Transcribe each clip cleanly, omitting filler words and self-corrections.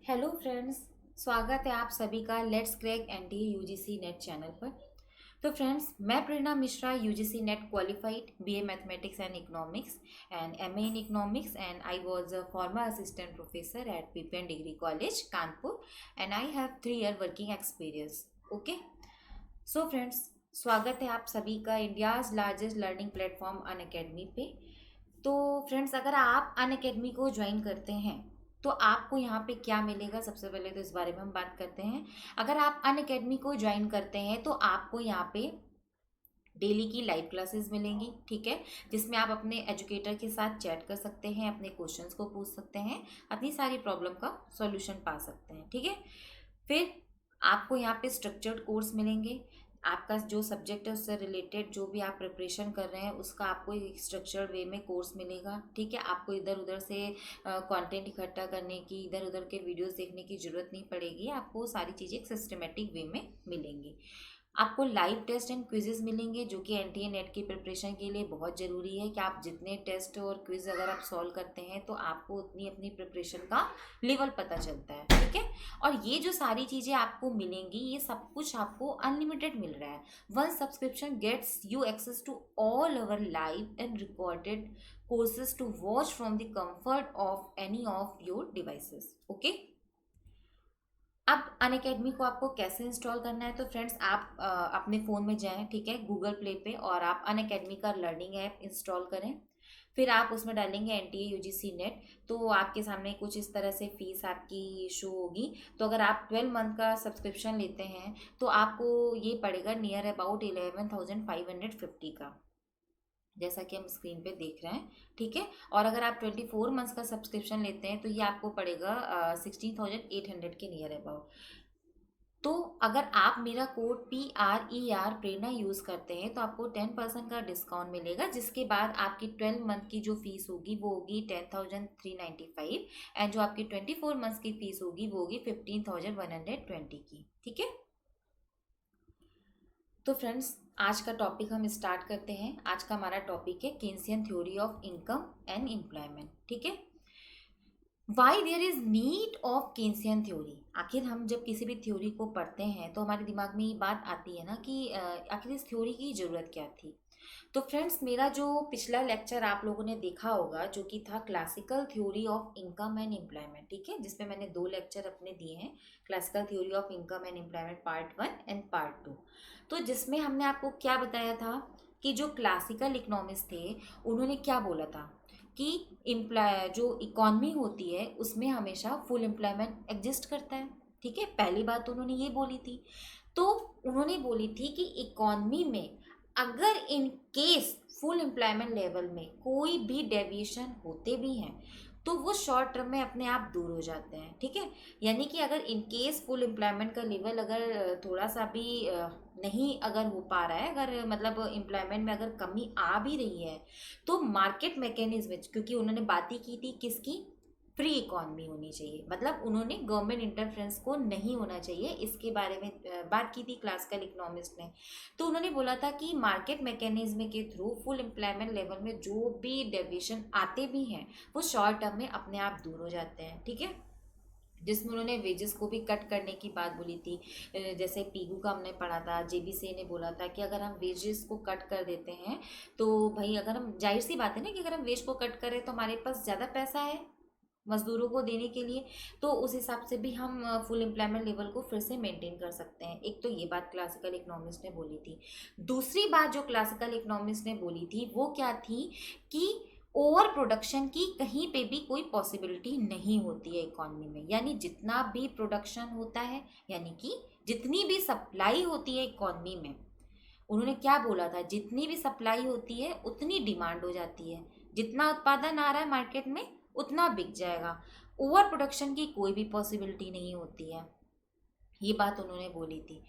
Hello friends. स्वागत है आप सभी का let's crack NDA UGC NET channel पर। तो फ्रेंड्स, मैं Prerna Mishra, UGC NET qualified BA mathematics and economics and MA in economics, and I was a former assistant professor at PPN degree college Kanpur, and I have 3 year working experience. Okay, so friends, स्वागत है आप सभी का India's largest learning platform Unacademy पे। तो friends, अगर आप Unacademy को ज्वाइन करते हैं तो आपको यहाँ पे क्या मिलेगा, सबसे पहले तो इस बारे में हम बात करते हैं। अगर आप अनअकैडमी को ज्वाइन करते हैं तो आपको यहाँ पे डेली की लाइव क्लासेस मिलेंगी, ठीक है, जिसमें आप अपने एजुकेटर के साथ चैट कर सकते हैं, अपने क्वेश्चंस को पूछ सकते हैं, अपनी सारी प्रॉब्लम का सॉल्यूशन पा सकते हैं, ठीक है। फिर आपको यहाँ पे स्ट्रक्चर्ड कोर्स मिलेंगे। आपका जो सब्जेक्ट है उससे रिलेटेड जो भी आप प्रिपरेशन कर रहे हैं उसका आपको एक स्ट्रक्चर्ड वे में कोर्स मिलेगा, ठीक है। आपको इधर उधर से कंटेंट इकट्ठा करने की, इधर उधर के वीडियोस देखने की ज़रूरत नहीं पड़ेगी। आपको सारी चीज़ें एक सिस्टमेटिक वे में मिलेंगी। आपको लाइव टेस्ट एंड क्विजेज मिलेंगे, जो कि एनटीए नेट की प्रिपरेशन के लिए बहुत ज़रूरी है कि आप जितने टेस्ट और क्विज अगर आप सॉल्व करते हैं तो आपको उतनी अपनी प्रिपरेशन का लेवल पता चलता है, ठीक है। और ये जो सारी चीज़ें आपको मिलेंगी, ये सब कुछ आपको अनलिमिटेड मिल रहा है। One subscription gets you access to all our live and recorded courses to watch from the comfort of any of your devices. Okay, अब अनअकैडमी को आपको कैसे इंस्टॉल करना है, तो फ्रेंड्स आप अपने फ़ोन में जाएं, ठीक है, गूगल प्ले पे, और आप अनअकैडमी का लर्निंग ऐप इंस्टॉल करें। फिर आप उसमें डालेंगे एनटीए यूजीसी नेट, तो आपके सामने कुछ इस तरह से फीस आपकी शो होगी। तो अगर आप 12 मंथ का सब्सक्रिप्शन लेते हैं तो आपको ये पड़ेगा नियर अबाउट 11,550 का, जैसा कि हम स्क्रीन पे देख रहे हैं, ठीक है। और अगर आप 24 मंथ्स का सब्सक्रिप्शन लेते हैं तो ये आपको पड़ेगा 16,800 के नियर अबाउट। तो अगर आप मेरा कोड PRER प्रेरणा यूज़ करते हैं तो आपको 10% का डिस्काउंट मिलेगा, जिसके बाद आपकी 12 मंथ की जो फीस होगी वो होगी 10,395, एंड जो आपकी 24 मंथ्स की फीस होगी वो होगी 15,120 की, ठीक है। तो फ्रेंड्स, आज का टॉपिक हम स्टार्ट करते हैं। आज का हमारा टॉपिक है Keynesian theory of income and employment, ठीक है। Why there is need of Keynesian theory. आखिर हम जब किसी भी थ्योरी को पढ़ते हैं तो हमारे दिमाग में ये बात आती है ना कि आखिर इस थ्योरी की ज़रूरत क्या थी। तो फ्रेंड्स, मेरा जो पिछला लेक्चर आप लोगों ने देखा होगा, जो कि था classical theory of income and employment, ठीक है, जिसमें मैंने 2 लेक्चर अपने दिए हैं, classical theory of income and employment part 1 and part 2। तो जिसमें हमने आपको क्या बताया था कि जो क्लासिकल इकोनॉमिस्ट थे उन्होंने क्या बोला था कि इम्प्लॉय जो इकॉनमी होती है उसमें हमेशा फुल एम्प्लॉयमेंट एग्जिस्ट करता है, ठीक है। पहली बात तो उन्होंने ये बोली थी। तो उन्होंने बोली थी कि इकॉनमी में अगर in case full employment level में कोई भी डेविएशन होते भी हैं तो वो शॉर्ट टर्म में अपने आप दूर हो जाते हैं, ठीक है। यानी कि अगर इन केस फुल एम्प्लॉयमेंट का लेवल अगर थोड़ा सा भी नहीं अगर हो पा रहा है, अगर मतलब एम्प्लॉयमेंट में अगर कमी आ भी रही है, तो मार्केट मैकेनिज्म, क्योंकि उन्होंने बात ही की थी किसकी, फ्री इकॉनमी होनी चाहिए, मतलब उन्होंने गवर्नमेंट इंटरफेरेंस को नहीं होना चाहिए, इसके बारे में बात की थी क्लासिकल इकोनॉमिस्ट ने। तो उन्होंने बोला था कि मार्केट मैकेनिज्म के थ्रू फुल एम्प्लॉयमेंट लेवल में जो भी डेविएशन आते भी हैं वो शॉर्ट टर्म में अपने आप दूर हो जाते हैं, ठीक है। जिसमें उन्होंने वेजेस को भी कट करने की बात बोली थी। जैसे पीगू का हमने पढ़ा था, जेबीसी ने बोला था कि अगर हम वेजेस को कट कर देते हैं तो भाई, अगर हम, जाहिर सी बात है ना कि अगर हम वेज को कट करें तो हमारे पास ज़्यादा पैसा है मजदूरों को देने के लिए, तो उस हिसाब से भी हम फुल एम्प्लॉयमेंट लेवल को फिर से मेंटेन कर सकते हैं। एक तो ये बात क्लासिकल इकोनॉमिस्ट ने बोली थी। दूसरी बात जो क्लासिकल इकोनॉमिस्ट ने बोली थी वो क्या थी कि ओवर प्रोडक्शन की कहीं पे भी कोई पॉसिबिलिटी नहीं होती है इकॉनमी में। यानी जितना भी प्रोडक्शन होता है, यानी कि जितनी भी सप्लाई होती है इकॉनमी में, उन्होंने क्या बोला था, जितनी भी सप्लाई होती है उतनी डिमांड हो जाती है, जितना उत्पादन आ रहा है मार्केट में उतना बिक जाएगा। ओवर प्रोडक्शन की कोई भी पॉसिबिलिटी नहीं होती है, ये बात उन्होंने बोली थी।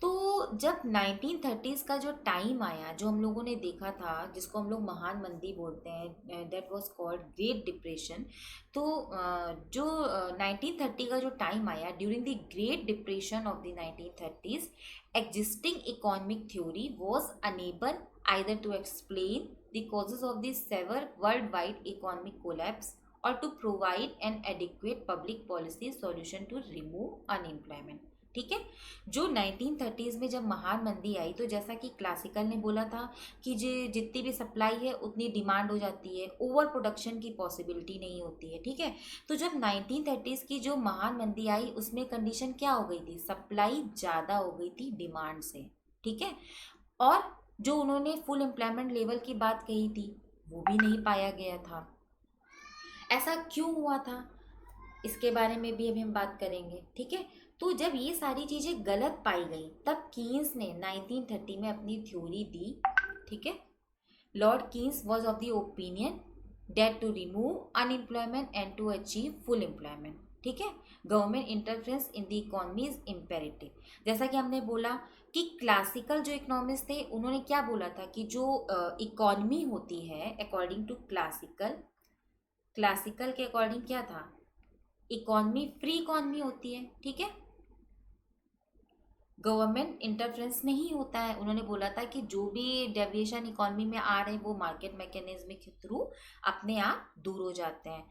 तो जब 1930s का जो टाइम आया, जो हम लोगों ने देखा था, जिसको हम लोग महान मंदी बोलते हैं, that was called great depression. तो जो 1930 का जो टाइम आया, during the great depression of the 1930s, existing economic theory was unable either to explain the causes of the severe worldwide economic collapse और to provide an adequate public policy solution to remove unemployment. ठीक है, जो 1930s में जब महान मंदी आई, तो जैसा कि क्लासिकल ने बोला था कि जितनी भी सप्लाई है उतनी डिमांड हो जाती है, ओवर प्रोडक्शन की पॉसिबिलिटी नहीं होती है। ठीक है, तो जब 1930s की जो महान मंदी आई उसमें कंडीशन क्या हो गई थी, सप्लाई ज़्यादा हो गई थी डिमांड से। ठीक है, और जो उन्होंने फुल एम्प्लॉयमेंट लेवल की बात कही थी वो भी नहीं पाया गया था। ऐसा क्यों हुआ था, इसके बारे में भी अभी हम बात करेंगे। ठीक है, तो जब ये सारी चीज़ें गलत पाई गई तब कीन्स ने 1930 में अपनी थ्योरी दी। ठीक है, lord Keynes was of the opinion that to remove unemployment and to achieve full employment. ठीक है, government interference in the economy is imperative. जैसा कि हमने बोला कि क्लासिकल जो इकोनॉमिस्ट थे उन्होंने क्या बोला था कि जो इकोनॉमी होती है अकॉर्डिंग टू क्लासिकल के अकॉर्डिंग क्या था, इकोनॉमी फ्री इकोनॉमी होती है। ठीक है, गवर्नमेंट इंटरफेरेंस नहीं होता है। उन्होंने बोला था कि जो भी डेविएशन इकोनॉमी में आ रहे हैं वो मार्केट मैकेनिज्म के थ्रू अपने आप दूर हो जाते हैं।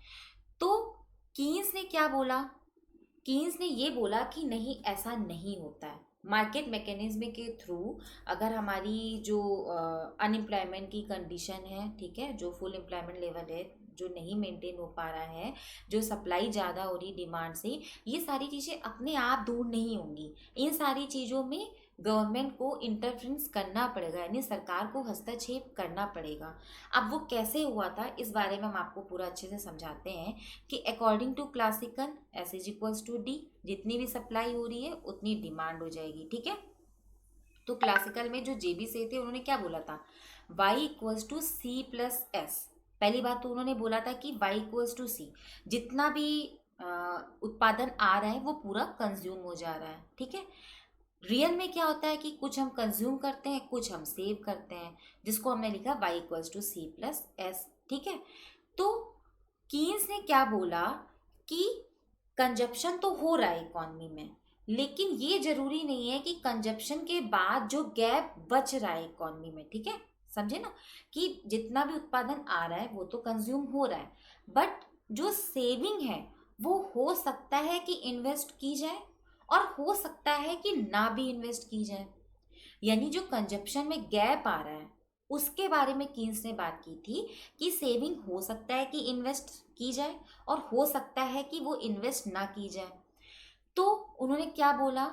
तो कीन्स ने क्या बोला, कीन्स ने ये बोला कि नहीं, ऐसा नहीं होता है। मार्केट मैकेनिज्म के थ्रू अगर हमारी जो अनएम्प्लॉयमेंट की कंडीशन है, ठीक है, जो फुल एम्प्लॉयमेंट लेवल है जो नहीं मेंटेन हो पा रहा है, जो सप्लाई ज़्यादा हो रही डिमांड से, ये सारी चीज़ें अपने आप दूर नहीं होंगी। इन सारी चीज़ों में गवर्नमेंट को इंटरफेरेंस करना पड़ेगा, यानी सरकार को हस्तक्षेप करना पड़ेगा। अब वो कैसे हुआ था इस बारे में हम आपको पूरा अच्छे से समझाते हैं कि according to classical S is equals to D, जितनी भी सप्लाई हो रही है उतनी डिमांड हो जाएगी। ठीक है, तो क्लासिकल में जो जेबी से थे उन्होंने क्या बोला था, y equals to C plus S. पहली बात तो उन्होंने बोला था कि y इक्वल्स टू सी, जितना भी उत्पादन आ रहा है वो पूरा कंज्यूम हो जा रहा है। ठीक है, रियल में क्या होता है कि कुछ हम कंज्यूम करते हैं, कुछ हम सेव करते हैं, जिसको हमने लिखा y equals to C plus S. ठीक है, तो कीन्स ने क्या बोला कि कंजप्शन तो हो रहा है इकोनॉमी में, लेकिन ये जरूरी नहीं है कि कंजप्शन के बाद जो गैप बच रहा है इकोनॉमी में, ठीक है, समझे ना, कि जितना भी उत्पादन आ रहा है वो तो कंज्यूम हो रहा है, बट जो सेविंग है वो हो सकता है कि इन्वेस्ट की जाए और हो सकता है कि ना भी इन्वेस्ट की जाए। यानी जो कंजप्शन में गैप आ रहा है उसके बारे में कीन्स ने बात की थी कि सेविंग हो सकता है कि इन्वेस्ट की जाए और हो सकता है कि वो इन्वेस्ट ना की जाए। तो उन्होंने क्या बोला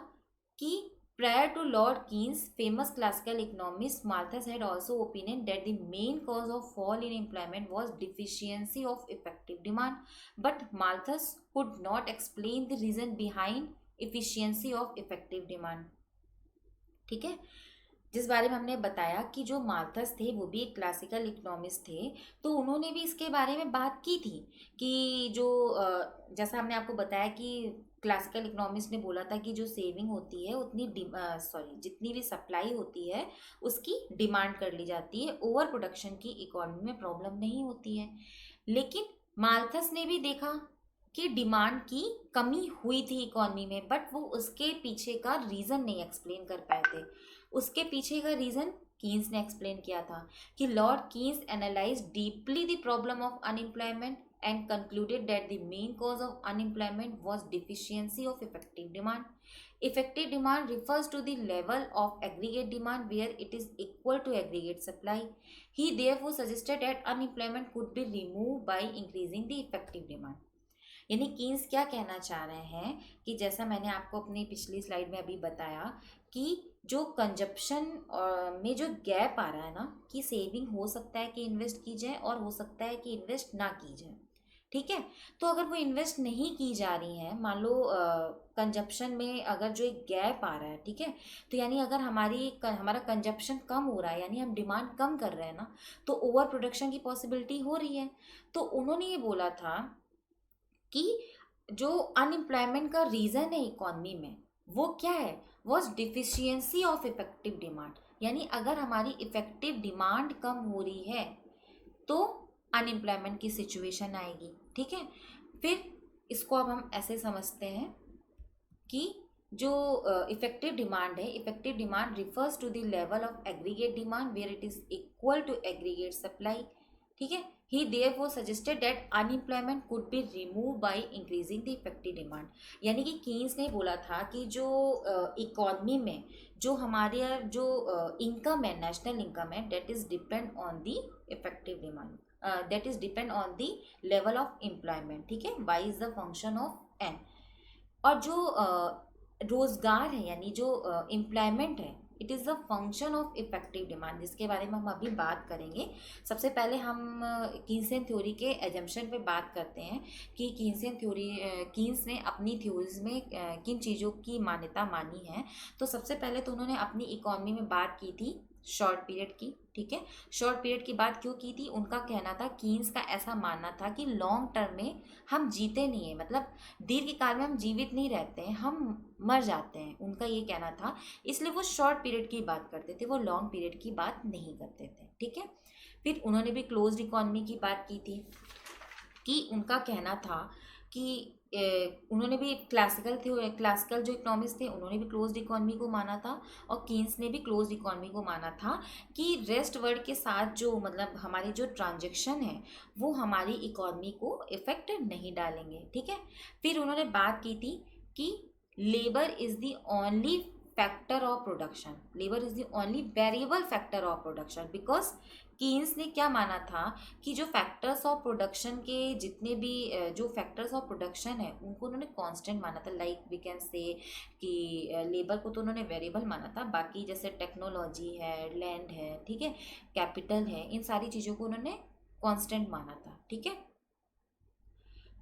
कि prior to Lord Keynes, famous classical economist Malthus had also opinion that the main cause of fall in employment was deficiency of effective demand, but Malthus could not explain the reason behind efficiency of effective demand। ठीक है, जिस बारे में हमने बताया कि जो मार्थस थे वो भी एक क्लासिकल इकोनॉमिस्ट थे, तो उन्होंने भी इसके बारे में बात की थी कि जो जैसा हमने आपको बताया कि क्लासिकल इकोनॉमिस्ट ने बोला था कि जो सेविंग होती है उतनी जितनी भी सप्लाई होती है उसकी डिमांड कर ली जाती है, ओवर प्रोडक्शन की इकोनॉमी में प्रॉब्लम नहीं होती है। लेकिन मार्थस ने भी देखा कि डिमांड की कमी हुई थी इकोनॉमी में, बट वो उसके पीछे का रीज़न नहीं एक्सप्लेन कर पाए थे। उसके पीछे का रीज़न कीन्स ने एक्सप्लेन किया था कि Lord Keynes analyse deeply the problem of unemployment and concluded that the main cause of unemployment was deficiency of effective demand. Effective demand refers to the level of aggregate demand where it is equal to aggregate supply. He therefore suggested that unemployment could be removed by increasing the effective demand. यानी Keynes क्या कहना चाह रहे हैं कि जैसा मैंने आपको अपनी पिछली स्लाइड में अभी बताया कि जो कंजप्शन में जो गैप आ रहा है ना, कि सेविंग हो सकता है कि इन्वेस्ट की जाए और हो सकता है कि इन्वेस्ट ना की जाए। ठीक है, तो अगर वो इन्वेस्ट नहीं की जा रही है, मान लो कंजप्शन में अगर जो एक गैप आ रहा है, ठीक है, तो यानी अगर हमारा कंजप्शन कम हो रहा है, यानी हम डिमांड कम कर रहे हैं ना, तो ओवर प्रोडक्शन की पॉसिबिलिटी हो रही है। तो उन्होंने ये बोला था कि जो अनएम्प्लॉयमेंट का रीज़न है इकॉनमी में वो क्या है, was deficiency of effective demand. यानी अगर हमारी इफेक्टिव डिमांड कम हो रही है तो अनएम्प्लॉयमेंट की सिचुएशन आएगी। ठीक है, फिर इसको अब हम ऐसे समझते हैं कि जो इफेक्टिव डिमांड है, effective demand refers to the level of aggregate demand where it is equal to aggregate supply. ठीक है, ही therefore suggested that unemployment could be removed by increasing the effective demand. यानी कि कीन्स ने बोला था कि जो इकोनॉमी में जो हमारे जो इनकम है, नेशनल इनकम है, that is depend on the effective demand, that is depend on the level of employment. ठीक है, Y is the function of N. और जो रोजगार है यानी जो एम्प्लॉयमेंट है, it is the function of effective demand, जिसके बारे में हम अभी बात करेंगे. सबसे पहले हम कीन्सियन थ्योरी के एजम्पशन पे बात करते हैं कि कीन्स ने अपनी थ्योरीज में किन चीज़ों की मान्यता मानी है. तो सबसे पहले तो उन्होंने अपनी इकोनॉमी में बात की थी शॉर्ट पीरियड की. ठीक है, शॉर्ट पीरियड की बात क्यों की थी? उनका कहना था, कीन्स का ऐसा मानना था कि लॉन्ग टर्म में हम जीते नहीं हैं, मतलब दीर्घकाल में हम जीवित नहीं रहते हैं, हम मर जाते हैं, उनका ये कहना था. इसलिए वो शॉर्ट पीरियड की बात करते थे, वो लॉन्ग पीरियड की बात नहीं करते थे. ठीक है, फिर उन्होंने भी क्लोज्ड इकोनॉमी की बात की थी कि उनका कहना था कि उन्होंने भी क्लासिकल जो इकोनॉमिस्ट थे उन्होंने भी क्लोज्ड इकोनॉमी को माना था, और कीन्स ने भी क्लोज्ड इकोनॉमी को माना था कि रेस्ट वर्ल्ड के साथ जो मतलब हमारी जो ट्रांजैक्शन है वो हमारी इकोनॉमी को इफेक्ट नहीं डालेंगे. ठीक है, फिर उन्होंने बात की थी कि labour is the only factor of production, labour is the only variable factor of production. Because Keynes ने क्या माना था कि जो फैक्टर्स ऑफ प्रोडक्शन के जितने भी जो फैक्टर्स ऑफ प्रोडक्शन है उनको उन्होंने कांस्टेंट माना था. लाइक वी कैन से कि लेबर को तो उन्होंने वेरिएबल माना था, बाकी जैसे टेक्नोलॉजी है, लैंड है, ठीक है, कैपिटल है, इन सारी चीज़ों को उन्होंने कांस्टेंट माना था. ठीक है,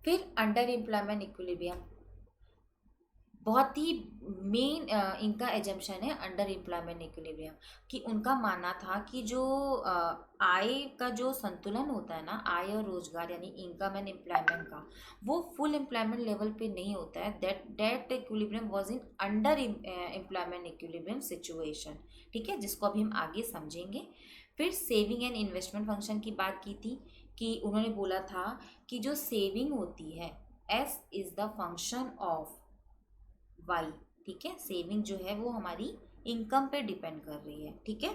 फिर अंडर एम्प्लॉयमेंट इक्विलिब्रियम बहुत ही मेन इनका एजम्पशन है अंडर एम्प्लॉयमेंट इक्विलिब्रियम, कि उनका मानना था कि जो आय का जो संतुलन होता है ना, आय और रोजगार यानी इनकम एंड एम्प्लॉयमेंट का, वो फुल एम्प्लॉयमेंट लेवल पे नहीं होता है. That equilibrium was in under employment equilibrium situation. ठीक है, जिसको अभी हम आगे समझेंगे. फिर सेविंग एंड इन्वेस्टमेंट फंक्शन की बात की थी कि उन्होंने बोला था कि जो सेविंग होती है, S is the function of Y. ठीक है, सेविंग जो है वो हमारी इनकम पे डिपेंड कर रही है. ठीक है,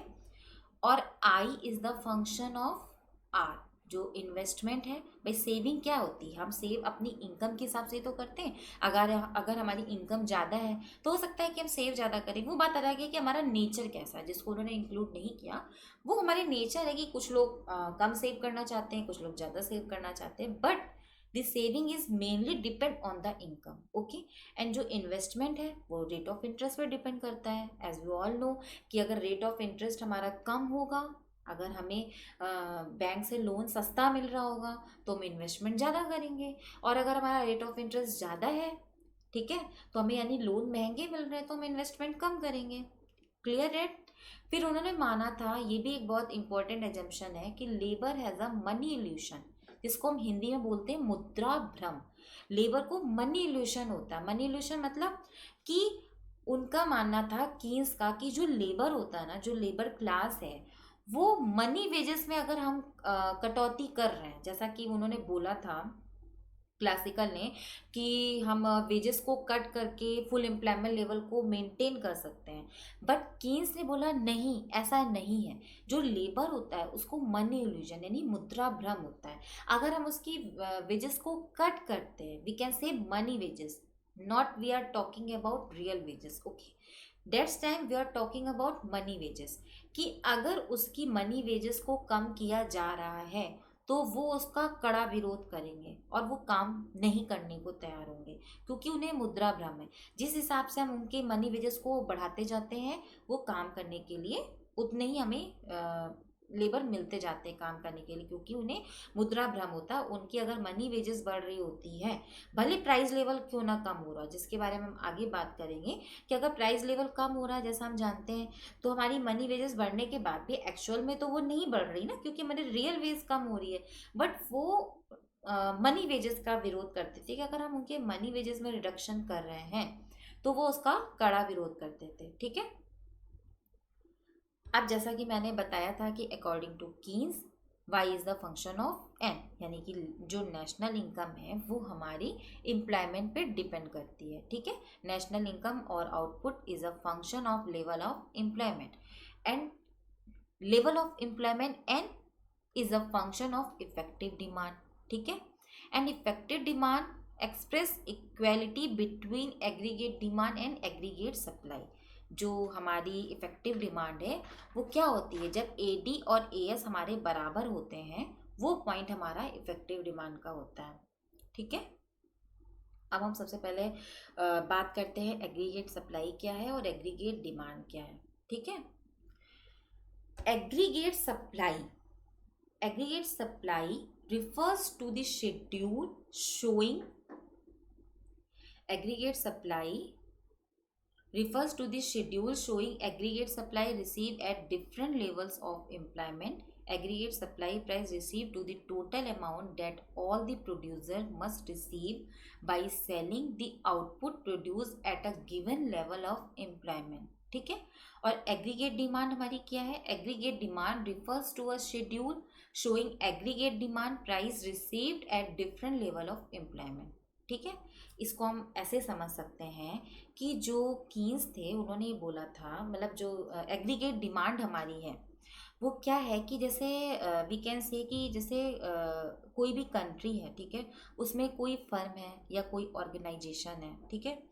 और I is the function of R, जो इन्वेस्टमेंट है. भाई सेविंग क्या होती है? हम सेव अपनी इनकम के हिसाब से तो करते हैं. अगर हमारी इनकम ज़्यादा है तो हो सकता है कि हम सेव ज़्यादा करें. वो बात आ रही है कि हमारा नेचर कैसा है, जिसको उन्होंने इंक्लूड नहीं किया. वो हमारे नेचर है कि कुछ लोग कम सेव करना चाहते हैं, कुछ लोग ज़्यादा सेव करना चाहते हैं, but the saving is mainly depend on the income. Okay, and जो इन्वेस्टमेंट है वो रेट ऑफ इंटरेस्ट पे डिपेंड करता है. एज वी ऑल नो कि अगर रेट ऑफ इंटरेस्ट हमारा कम होगा, अगर हमें बैंक से लोन सस्ता मिल रहा होगा तो हम इन्वेस्टमेंट ज़्यादा करेंगे, और अगर हमारा रेट ऑफ इंटरेस्ट ज़्यादा है, ठीक है, तो हमें यानी लोन महंगे मिल रहे हैं तो हम इन्वेस्टमेंट कम करेंगे. Clear rate. फिर उन्होंने माना था, ये भी एक बहुत इंपॉर्टेंट एजम्पशन है, कि labour has a money evolution, जिसको हम हिंदी में बोलते हैं मुद्रा भ्रम. लेबर को मनी इल्यूशन होता है. मनी इल्यूशन मतलब कि उनका मानना था कीन्स का कि जो लेबर होता है ना, जो लेबर क्लास है, वो मनी वेजेस में अगर हम कटौती कर रहे हैं, जैसा कि उन्होंने बोला था क्लासिकल ने कि हम वेजेस को कट करके फुल एम्प्लॉयमेंट लेवल को मेंटेन कर सकते हैं. बट कीन्स ने बोला नहीं, ऐसा नहीं है. जो लेबर होता है उसको मनी इल्यूजन यानी मुद्रा भ्रम होता है. अगर हम उसकी वेजेस को कट करते हैं, we can say money wages, not we are talking about real wages. Okay, that's time we are talking about money wages, कि अगर उसकी मनी वेजेस को कम किया जा रहा है तो वो उसका कड़ा विरोध करेंगे और वो काम नहीं करने को तैयार होंगे, क्योंकि उन्हें मुद्रा भ्रम है. जिस हिसाब से हम उनके मनी वेजेस को बढ़ाते जाते हैं, वो काम करने के लिए उतने ही हमें लेबर मिलते जाते हैं काम करने के लिए, क्योंकि उन्हें मुद्रा भ्रम होता है. उनकी अगर मनी वेजेस बढ़ रही होती है, भले प्राइस लेवल क्यों ना कम हो रहा, जिसके बारे में हम आगे बात करेंगे, कि अगर प्राइस लेवल कम हो रहा है जैसा हम जानते हैं, तो हमारी मनी वेजेस बढ़ने के बाद भी एक्चुअल में तो वो नहीं बढ़ रही ना, क्योंकि हमारी रियल वेज कम हो रही है. बट वो मनी वेजेस का विरोध करते थे कि अगर हम उनके मनी वेजेस में रिडक्शन कर रहे हैं तो वो उसका कड़ा विरोध करते थे. ठीक है, अब जैसा कि मैंने बताया था कि according to Keynes Y is the function of N, यानी कि जो नेशनल इनकम है वो हमारी एम्प्लॉयमेंट पे डिपेंड करती है. ठीक है, नेशनल इनकम और output is a function of level of employment, and level of employment and is a function of effective demand, ठीक है। And effective demand express equality between aggregate demand and aggregate supply. जो हमारी effective demand है वो क्या होती है, जब AD और AS हमारे बराबर होते हैं, वो पॉइंट हमारा इफेक्टिव डिमांड का होता है, ठीक है। अब हम सबसे पहले बात करते हैं एग्रीगेट सप्लाई क्या है और एग्रीगेट डिमांड क्या है, ठीक है। Aggregate supply refers to the schedule showing aggregate supply aggregate supply received at different levels of employment. Aggregate supply price received to the total amount that all the producer must receive by selling the output produced at a given level of employment, ठीक है। और aggregate demand हमारी क्या है, aggregate demand refers to a schedule showing aggregate demand price received at different level of employment, ठीक है। इसको हम ऐसे समझ सकते हैं कि जो कीन्स थे उन्होंने ये बोला था, मतलब जो एग्रीगेट डिमांड हमारी है वो क्या है कि जैसे वी कैन से कि जैसे कोई भी कंट्री है, ठीक है, उसमें कोई फर्म है या कोई ऑर्गेनाइजेशन है, ठीक है,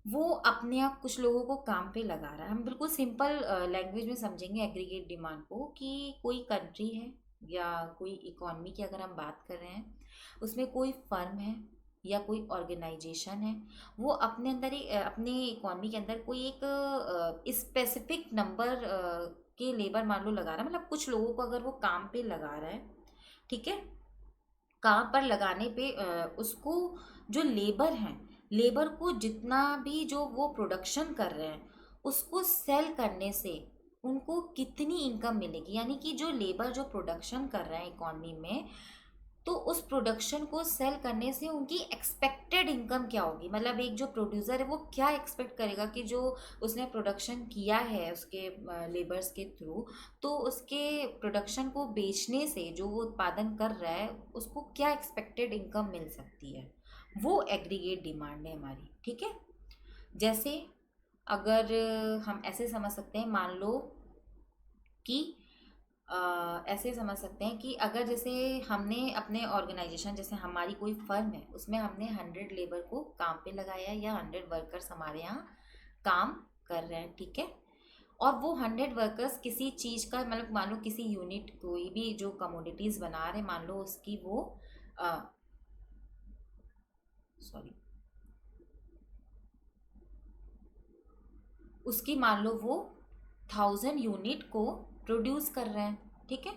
वो अपने आप कुछ लोगों को काम पे लगा रहा है। हम बिल्कुल सिंपल लैंग्वेज में समझेंगे एग्रीगेट डिमांड को कि कोई कंट्री है या कोई इकॉनमी की अगर हम बात कर रहे हैं, उसमें कोई फर्म है या कोई ऑर्गेनाइजेशन है, वो अपने अंदर ही अपने इकॉनमी के अंदर कोई एक स्पेसिफिक नंबर के लेबर मान लो लगा रहा है, मतलब कुछ लोगों को अगर वो काम पे लगा रहा है, ठीक है, काम पर लगाने पे उसको जो लेबर को जितना भी जो वो प्रोडक्शन कर रहे हैं उसको सेल करने से उनको कितनी इनकम मिलेगी, यानी कि जो लेबर जो प्रोडक्शन कर रहे हैं इकॉनमी में, तो उस प्रोडक्शन को सेल करने से उनकी एक्सपेक्टेड इनकम क्या होगी। मतलब एक जो प्रोड्यूसर है वो क्या एक्सपेक्ट करेगा कि जो उसने प्रोडक्शन किया है उसके लेबर्स के थ्रू, तो उसके प्रोडक्शन को बेचने से जो वो उत्पादन कर रहा है उसको क्या एक्सपेक्टेड इनकम मिल सकती है, वो एग्रीगेट डिमांड है हमारी, ठीक है। जैसे अगर हम ऐसे समझ सकते हैं, मान लो कि ऐसे समझ सकते हैं कि अगर जैसे हमने अपने ऑर्गेनाइजेशन, जैसे हमारी कोई फर्म है, उसमें हमने 100 लेबर को काम पे लगाया या 100 वर्कर्स हमारे यहाँ काम कर रहे हैं, ठीक है। और वो 100 वर्कर्स किसी चीज़ का, मतलब मान लो किसी यूनिट कोई भी जो कमोडिटीज़ बना रहे, मान लो उसकी वो उसकी मान लो वो 1000 यूनिट को प्रोड्यूस कर रहे हैं, ठीक है।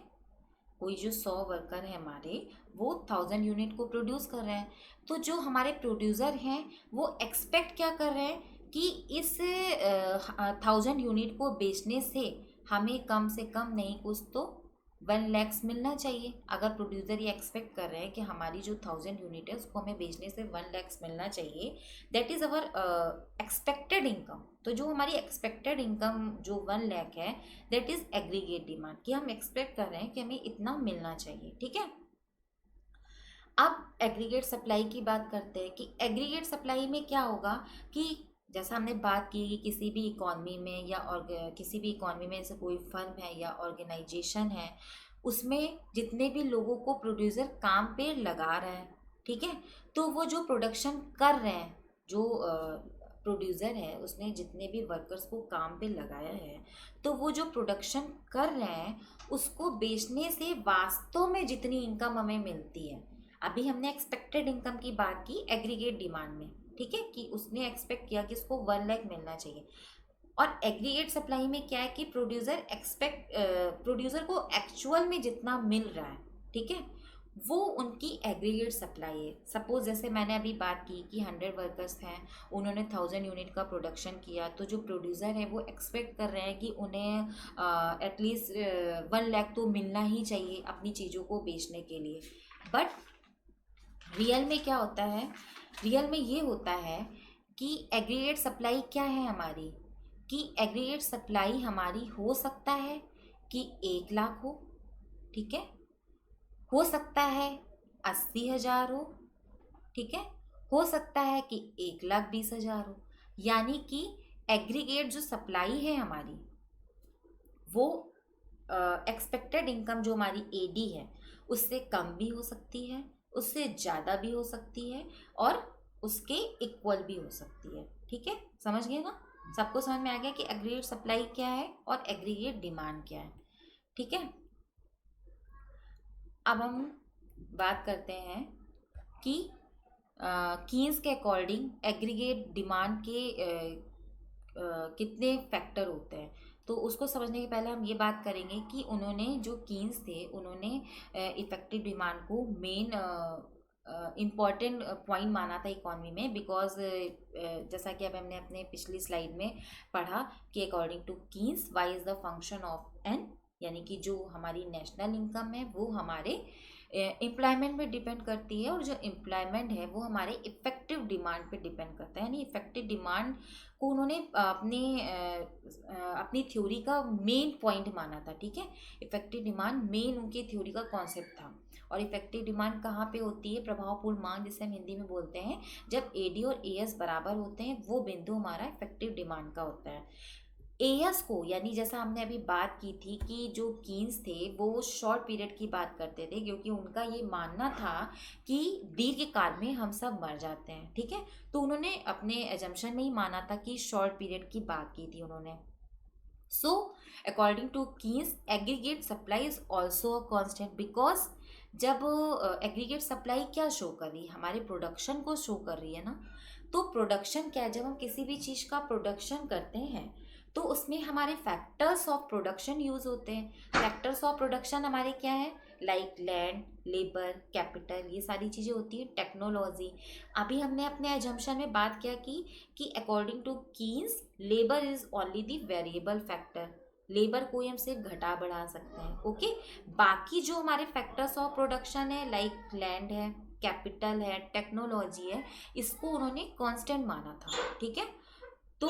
कोई जो 100 वर्कर है हमारे, वो 1000 यूनिट को प्रोड्यूस कर रहे हैं, तो जो हमारे प्रोड्यूसर हैं वो एक्सपेक्ट क्या कर रहे हैं कि इस 1000 यूनिट को बेचने से हमें कम से कम नहीं कुछ तो 1 लाख मिलना चाहिए। अगर प्रोड्यूसर ये एक्सपेक्ट कर रहे हैं कि हमारी जो 1000 यूनिट है उसको हमें बेचने से 1 लाख मिलना चाहिए, that is our expected income. तो जो हमारी एक्सपेक्टेड इनकम जो 1 लाख है, दैट इज़ एग्रीगेट डिमांड, कि हम एक्सपेक्ट कर रहे हैं कि हमें इतना मिलना चाहिए, ठीक है। अब एग्रीगेट सप्लाई की बात करते हैं कि एग्रीगेट सप्लाई में क्या होगा कि जैसा हमने बात की कि किसी भी इकॉनमी में या किसी भी इकॉनमी में जैसे कोई फर्म है या ऑर्गेनाइजेशन है, उसमें जितने भी लोगों को प्रोड्यूसर काम पे लगा रहा है, ठीक है, तो वो जो प्रोडक्शन कर रहे हैं, जो प्रोड्यूसर है उसने जितने भी वर्कर्स को काम पे लगाया है, तो वो जो प्रोडक्शन कर रहे हैं उसको बेचने से वास्तव में जितनी इनकम हमें मिलती है, अभी हमने एक्सपेक्टेड इनकम की बात की एग्रीगेट डिमांड में, ठीक है, कि उसने एक्सपेक्ट किया कि उसको 1 लाख मिलना चाहिए। और एग्रीगेट सप्लाई में क्या है कि प्रोड्यूसर को एक्चुअल में जितना मिल रहा है, ठीक है, वो उनकी एग्रीगेट सप्लाई है। सपोज जैसे मैंने अभी बात की कि 100 वर्कर्स हैं, उन्होंने 1000 यूनिट का प्रोडक्शन किया, तो जो प्रोड्यूसर है वो एक्सपेक्ट कर रहे हैं कि उन्हें एटलीस्ट 1 लाख तो मिलना ही चाहिए अपनी चीज़ों को बेचने के लिए। बट रियल में क्या होता है, रियल में ये होता है कि एग्रीगेट सप्लाई क्या है हमारी, कि एग्रीगेट सप्लाई हमारी हो सकता है कि 1 लाख ठीक है, हो सकता है 80,000 हो, ठीक है, हो सकता है कि 1,20,000 हो। यानी कि एग्रीगेट जो सप्लाई है हमारी वो एक्सपेक्टेड इनकम जो हमारी एडी है उससे कम भी हो सकती है, उससे ज़्यादा भी हो सकती है और उसके इक्वल भी हो सकती है। ठीक है, समझ गए ना? सबको समझ में आ गया कि एग्रीगेट सप्लाई क्या है और एग्रीगेट डिमांड क्या है। ठीक है, अब हम बात करते हैं कि कीन्स के अकॉर्डिंग एग्रीगेट डिमांड के कितने फैक्टर होते हैं। तो उसको समझने के पहले हम ये बात करेंगे कि उन्होंने जो कीन्स थे उन्होंने इफेक्टिव डिमांड को मेन इम्पॉर्टेंट पॉइंट माना था इकॉनमी में, बिकॉज जैसा कि अब हमने अपने पिछली स्लाइड में पढ़ा कि according to Keynes Y is the function of N, यानी कि जो हमारी नेशनल इनकम है वो हमारे एम्प्लॉयमेंट पे डिपेंड करती है और जो एम्प्लॉयमेंट है वो हमारे इफेक्टिव डिमांड पे डिपेंड करता है। यानी इफेक्टिव डिमांड को उन्होंने अपनी थ्योरी का मेन पॉइंट माना था। ठीक है, इफेक्टिव डिमांड मेन उनकी थ्योरी का कॉन्सेप्ट था। और इफेक्टिव डिमांड कहाँ पे होती है? प्रभावपूर्ण मांग, जिसे हम हिंदी में बोलते हैं। जब एडी और एएस बराबर होते हैं वो बिंदु हमारा इफेक्टिव डिमांड का होता है। एएस को, यानी जैसा हमने अभी बात की थी कि जो कीन्स थे वो शॉर्ट पीरियड की बात करते थे, क्योंकि उनका ये मानना था कि दीर्घकाल में हम सब मर जाते हैं। ठीक है, तो उन्होंने अपने एजम्पशन में ही माना था कि शॉर्ट पीरियड की बात की थी उन्होंने। So according to Keynes aggregate supply is also a constant, because जब एग्रीगेट सप्लाई क्या शो कर रही है? हमारे प्रोडक्शन को शो कर रही है ना। तो प्रोडक्शन क्या है? जब हम किसी भी चीज़ का प्रोडक्शन करते हैं तो उसमें हमारे फैक्टर्स ऑफ प्रोडक्शन यूज होते हैं। फैक्टर्स ऑफ प्रोडक्शन हमारे क्या है? लाइक लैंड, लेबर, कैपिटल, ये सारी चीज़ें होती है। टेक्नोलॉजी, अभी हमने अपने एजम्पशन में बात किया कि according to Keynes labour is only the variable factor. Labour को ही हम सिर्फ घटा बढ़ा सकते हैं। ओके, बाकी जो हमारे फैक्टर्स ऑफ प्रोडक्शन है लाइक लैंड है, कैपिटल है, टेक्नोलॉजी है, इसको उन्होंने कांस्टेंट माना था। ठीक है, तो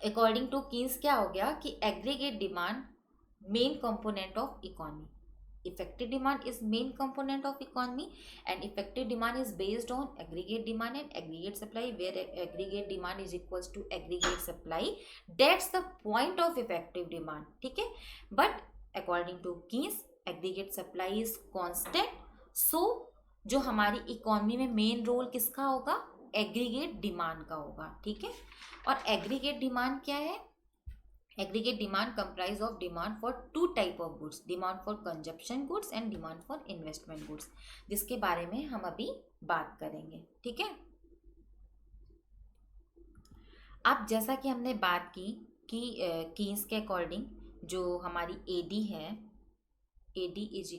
अकॉर्डिंग टू कीन्स क्या हो गया कि aggregate demand main component of economy, effective demand is main component of economy and effective demand is based on aggregate demand and aggregate supply, where aggregate demand is equals to aggregate supply. That's the point of effective demand. ठीक है, but according to Keynes aggregate supply is constant. So जो हमारी economy में main role किसका होगा? Aggregate demand का होगा। ठीक है, और एग्रीगेट डिमांड क्या है? Aggregate demand comprise of demand for two type of goods, demand for consumption goods and demand for investment goods, जिसके बारे में हम अभी बात करेंगे। ठीक है, अब जैसा कि हमने बात की कि कीन्स के अकॉर्डिंग जो हमारी एडी है, AD is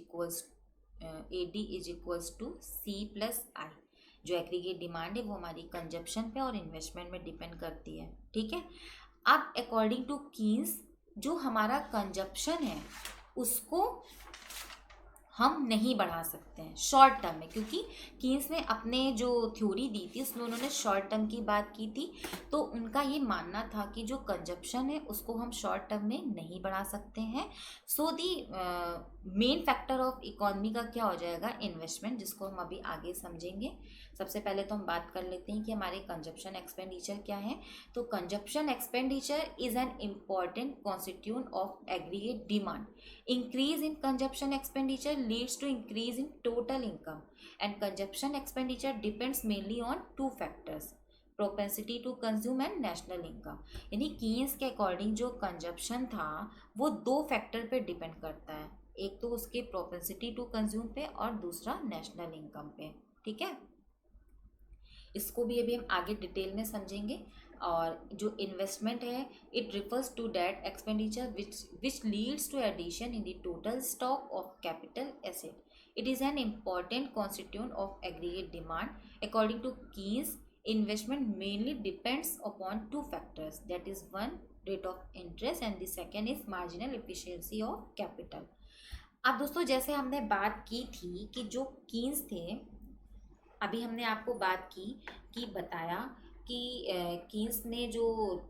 equals to C plus I. जो एग्रीगेट डिमांड है वो हमारी कंजप्शन पे और इन्वेस्टमेंट में डिपेंड करती है। ठीक है, अब अकॉर्डिंग टू कीन्स जो हमारा कंजप्शन है उसको हम नहीं बढ़ा सकते हैं शॉर्ट टर्म में, क्योंकि कीन्स ने अपने जो थ्योरी दी थी उसमें उन्होंने शॉर्ट टर्म की बात की थी। तो उनका ये मानना था कि जो कंजप्शन है उसको हम शॉर्ट टर्म में नहीं बढ़ा सकते हैं। सो दी मेन फैक्टर ऑफ इकोनॉमी का क्या हो जाएगा? इन्वेस्टमेंट, जिसको हम अभी आगे समझेंगे। सबसे पहले तो हम बात कर लेते हैं कि हमारे कंजप्शन एक्सपेंडिचर क्या है। तो consumption expenditure is an important constituent of aggregate demand. Increase in consumption expenditure leads to increase in total income, and consumption expenditure depends mainly on two factors, propensity to consume and national income. यानी Keynes के according जो consumption था वो दो factor पे depend करता है, एक तो उसके प्रोपेंसिटी टू कंज्यूम पे और दूसरा नेशनल इनकम पे। ठीक है, इसको भी अभी हम आगे डिटेल में समझेंगे। और जो इन्वेस्टमेंट है it refers to that expenditure which leads to addition in the total stock of capital asset. It is an important constituent of aggregate demand. According to Keynes investment mainly depends upon two factors, that is one rate of interest and the second is marginal efficiency of capital. अब दोस्तों जैसे हमने बात की थी कि जो Keynes थे, अभी हमने आपको बात की कि बताया कि कीन्स ने जो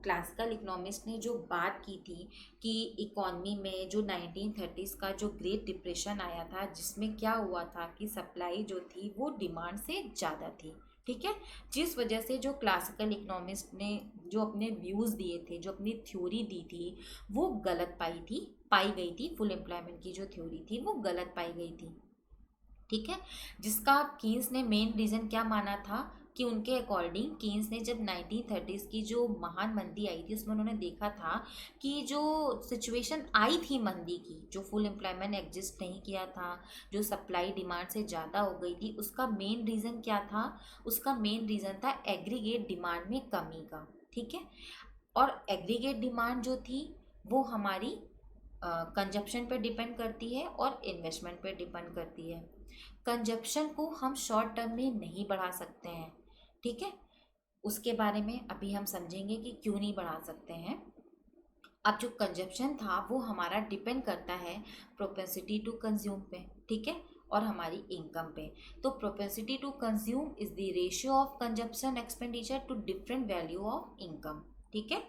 क्लासिकल इकोनॉमिस्ट ने जो बात की थी कि इकॉनमी में जो 1930s का जो ग्रेट डिप्रेशन आया था जिसमें क्या हुआ था कि सप्लाई जो थी वो डिमांड से ज़्यादा थी। ठीक है। जिस वजह से जो क्लासिकल इकोनॉमिस्ट ने जो अपने व्यूज़ दिए थे, जो अपनी थ्योरी दी थी, वो गलत पाई गई थी। फुल एम्प्लॉयमेंट की जो थ्योरी थी वो गलत पाई गई थी। ठीक है। जिसका कीन्स ने मेन रीज़न क्या माना था कि उनके अकॉर्डिंग कीन्स ने जब 1930s की जो महान मंदी आई थी उसमें उन्होंने देखा था कि जो सिचुएशन आई थी मंदी की, जो फुल एम्प्लॉयमेंट एग्जिस्ट नहीं किया था, जो सप्लाई डिमांड से ज़्यादा हो गई थी, उसका मेन रीज़न क्या था? उसका मेन रीज़न था एग्रीगेट डिमांड में कमी का। ठीक है। और एग्रीगेट डिमांड जो थी वो हमारी कंजप्शन पे डिपेंड करती है और इन्वेस्टमेंट पे डिपेंड करती है। कंजप्शन को हम शॉर्ट टर्म में नहीं बढ़ा सकते हैं। ठीक है। उसके बारे में अभी हम समझेंगे कि क्यों नहीं बढ़ा सकते हैं। अब जो कंजप्शन था वो हमारा डिपेंड करता है प्रोपेंसिटी टू कंज्यूम पे। ठीक है। और हमारी इनकम पे। तो propensity to consume is the ratio of consumption expenditure to different value of income. ठीक है।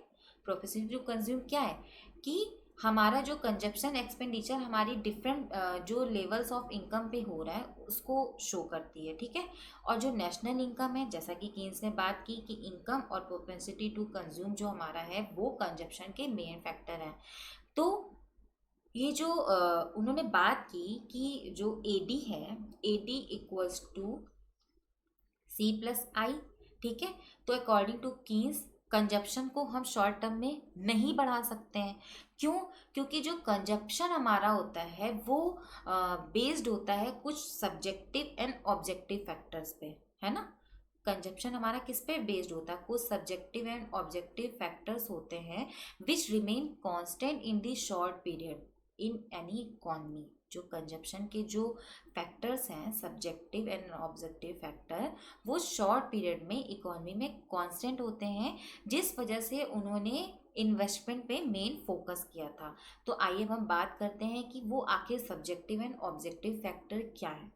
प्रोपेंसिटी टू कंज्यूम क्या है कि हमारा जो कंजप्शन एक्सपेंडिचर हमारी डिफरेंट जो लेवल्स ऑफ इनकम पे हो रहा है उसको शो करती है। ठीक है। और जो नेशनल इनकम है, जैसा कि कीन्स ने बात की कि इनकम और प्रोपेंसिटी टू कंज्यूम जो हमारा है वो कंजप्शन के मेन फैक्टर हैं। तो ये जो उन्होंने बात की कि जो एडी है, एडी इक्वल्स टू C+I। ठीक है। तो अकॉर्डिंग टू कीन्स कंजप्शन को हम शॉर्ट टर्म में नहीं बढ़ा सकते हैं। क्यों? क्योंकि जो कंजप्शन हमारा होता है वो बेस्ड होता है कुछ सब्जेक्टिव एंड ऑब्जेक्टिव फैक्टर्स पे, है ना। कंजप्शन हमारा किस पे बेस्ड होता है? कुछ सब्जेक्टिव एंड ऑब्जेक्टिव फैक्टर्स होते हैं which remain constant in the short period in any economy. जो कंजप्शन के जो फैक्टर्स हैं, सब्जेक्टिव एंड ऑब्जेक्टिव फैक्टर, वो शॉर्ट पीरियड में इकोनॉमी में कांस्टेंट होते हैं, जिस वजह से उन्होंने इन्वेस्टमेंट पे मेन फोकस किया था। तो आइए हम बात करते हैं कि वो आखिर सब्जेक्टिव एंड ऑब्जेक्टिव फैक्टर क्या है।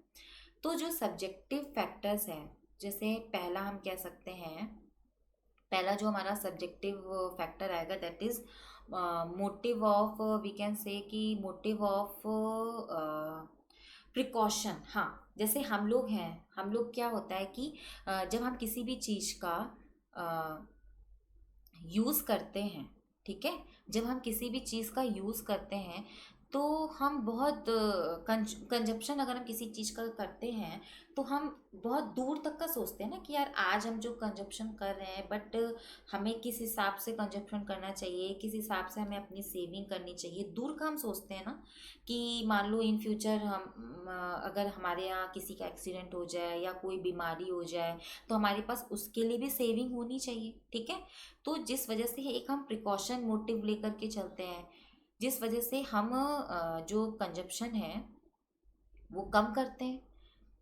तो जो सब्जेक्टिव फैक्टर्स हैं, जैसे पहला हम कह सकते हैं, पहला जो हमारा सब्जेक्टिव फैक्टर आएगा that is motive of, we can say कि मोटिव ऑफ प्रिकॉशन। हाँ, जैसे हम लोग हैं, हम लोग क्या होता है कि जब हम किसी भी चीज़ का यूज़ करते हैं, ठीक है, जब हम किसी भी चीज़ का यूज़ करते हैं तो हम बहुत कंजप्शन अगर हम किसी चीज़ का करते हैं तो हम बहुत दूर तक का सोचते हैं ना कि यार आज हम जो कंजप्शन कर रहे हैं, बट हमें किस हिसाब से कंजप्शन करना चाहिए, किस हिसाब से हमें अपनी सेविंग करनी चाहिए, दूर का हम सोचते हैं ना। कि मान लो इन फ्यूचर हम अगर हमारे यहाँ किसी का एक्सीडेंट हो जाए या कोई बीमारी हो जाए तो हमारे पास उसके लिए भी सेविंग होनी चाहिए। ठीक है। तो जिस वजह से एक हम प्रिकॉशन मोटिव लेकर के चलते हैं, जिस वजह से हम जो कंजप्शन है वो कम करते हैं।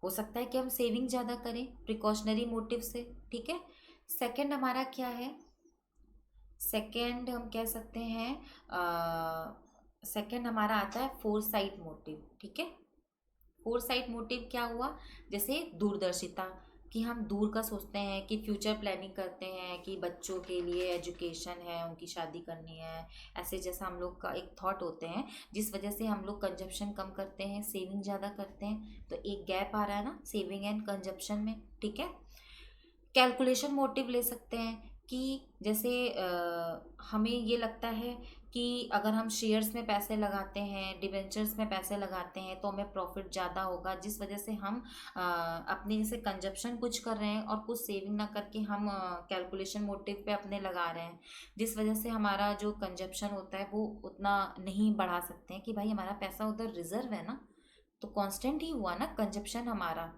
हो सकता है कि हम सेविंग ज़्यादा करें प्रिकॉशनरी मोटिव से। ठीक है। सेकंड हमारा क्या है? सेकंड हम कह सकते हैं, सेकंड हमारा आता है फोरसाइट मोटिव। ठीक है। फोरसाइट मोटिव क्या हुआ? जैसे दूरदर्शिता, कि हम दूर का सोचते हैं, कि फ्यूचर प्लानिंग करते हैं कि बच्चों के लिए एजुकेशन है, उनकी शादी करनी है, ऐसे जैसा हम लोग का एक थॉट होते हैं, जिस वजह से हम लोग कंजप्शन कम करते हैं, सेविंग ज़्यादा करते हैं। तो एक गैप आ रहा है ना सेविंग एंड कंजप्शन में। ठीक है। कैलकुलेशन मोटिव ले सकते हैं कि जैसे हमें ये लगता है कि अगर हम शेयर्स में पैसे लगाते हैं, डिबेंचर्स में पैसे लगाते हैं तो हमें प्रॉफिट ज़्यादा होगा, जिस वजह से हम अपने जैसे कंजप्शन कुछ कर रहे हैं और कुछ सेविंग ना करके हम कैलकुलेशन मोटिव पे अपने लगा रहे हैं, जिस वजह से हमारा जो कंजप्शन होता है वो उतना नहीं बढ़ा सकते हैं कि भाई हमारा पैसा उधर रिजर्व है ना, तो कांस्टेंट ही हुआ ना कंजप्शन हमारा।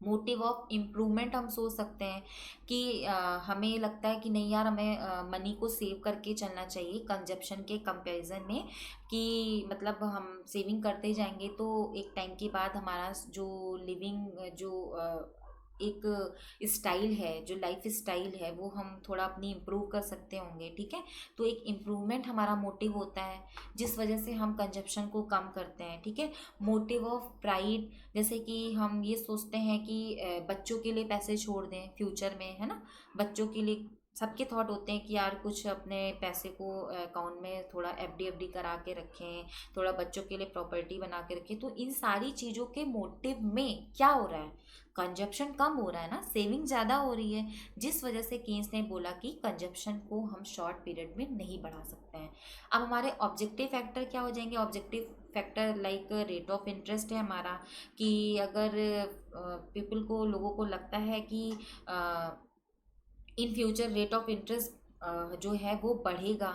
मोटिव ऑफ इम्प्रूवमेंट हम सोच सकते हैं कि हमें ये लगता है कि नहीं यार, हमें मनी को सेव करके चलना चाहिए कंजप्शन के कंपैरिजन में, कि मतलब हम सेविंग करते जाएंगे तो एक टाइम के बाद हमारा जो लिविंग जो एक स्टाइल है, जो लाइफ स्टाइल है, वो हम थोड़ा अपनी इम्प्रूव कर सकते होंगे। ठीक है। तो एक इम्प्रूवमेंट हमारा मोटिव होता है, जिस वजह से हम कंजप्शन को कम करते हैं। ठीक है। मोटिव ऑफ प्राइड, जैसे कि हम ये सोचते हैं कि बच्चों के लिए पैसे छोड़ दें फ्यूचर में, है ना, बच्चों के लिए सबके थॉट होते हैं कि यार कुछ अपने पैसे को अकाउंट में थोड़ा एफडी करा के रखें, थोड़ा बच्चों के लिए प्रॉपर्टी बना के रखें। तो इन सारी चीज़ों के मोटिव में क्या हो रहा है, कंजप्शन कम हो रहा है ना, सेविंग ज़्यादा हो रही है, जिस वजह से केन्स ने बोला कि कंजप्शन को हम शॉर्ट पीरियड में नहीं बढ़ा सकते हैं। अब हमारे ऑब्जेक्टिव फैक्टर क्या हो जाएंगे, objective factor like rate of interest है हमारा, कि अगर पीपल को, लोगों को लगता है कि in future rate of interest जो है वो बढ़ेगा,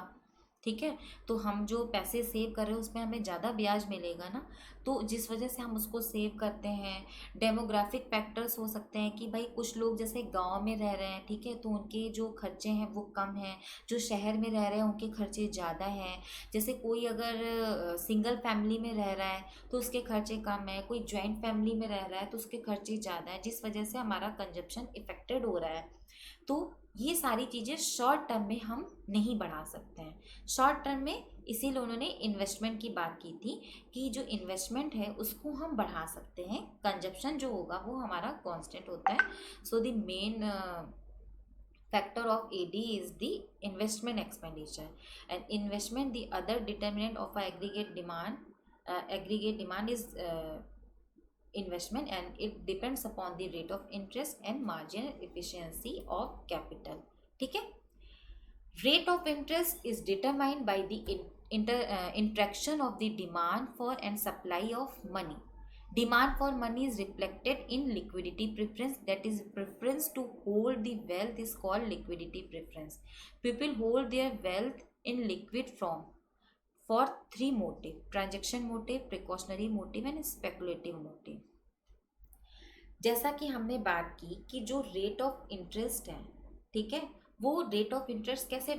ठीक है, तो हम जो पैसे सेव कर रहे हैं उसमें हमें ज़्यादा ब्याज मिलेगा ना, तो जिस वजह से हम उसको सेव करते हैं। डेमोग्राफिक फैक्टर्स हो सकते हैं कि भाई कुछ लोग जैसे गांव में रह रहे हैं, ठीक है, तो उनके जो खर्चे हैं वो कम हैं, जो शहर में रह रहे हैं उनके खर्चे ज़्यादा हैं। जैसे कोई अगर सिंगल फैमिली में रह रहा है तो उसके खर्चे कम है, कोई ज्वाइंट फैमिली में रह रहा है तो उसके खर्चे ज़्यादा है, जिस वजह से हमारा कंजप्शन इफेक्टेड हो रहा है। तो ये सारी चीज़ें शॉर्ट टर्म में हम नहीं बढ़ा सकते हैं। शॉर्ट टर्म में इसीलिए उन्होंने इन्वेस्टमेंट की बात की थी कि जो इन्वेस्टमेंट है उसको हम बढ़ा सकते हैं, कंजप्शन जो होगा वो हमारा कांस्टेंट होता है। So the main factor of AD is the investment expenditure, and investment the other determinant of aggregate demand is investment, and it depends upon the rate of interest and marginal efficiency of capital, ठीक है। rate of interest is determined by the interaction of the demand for and supply of money. Demand for money is reflected in liquidity preference, that is preference to hold the wealth is called liquidity preference. People hold their wealth in liquid form for three motive: transaction motive, precautionary motive and speculative motive। जैसा कि हमने बात की कि जो rate of interest है, ठीक है, वो रेट ऑफ इंटरेस्ट कैसे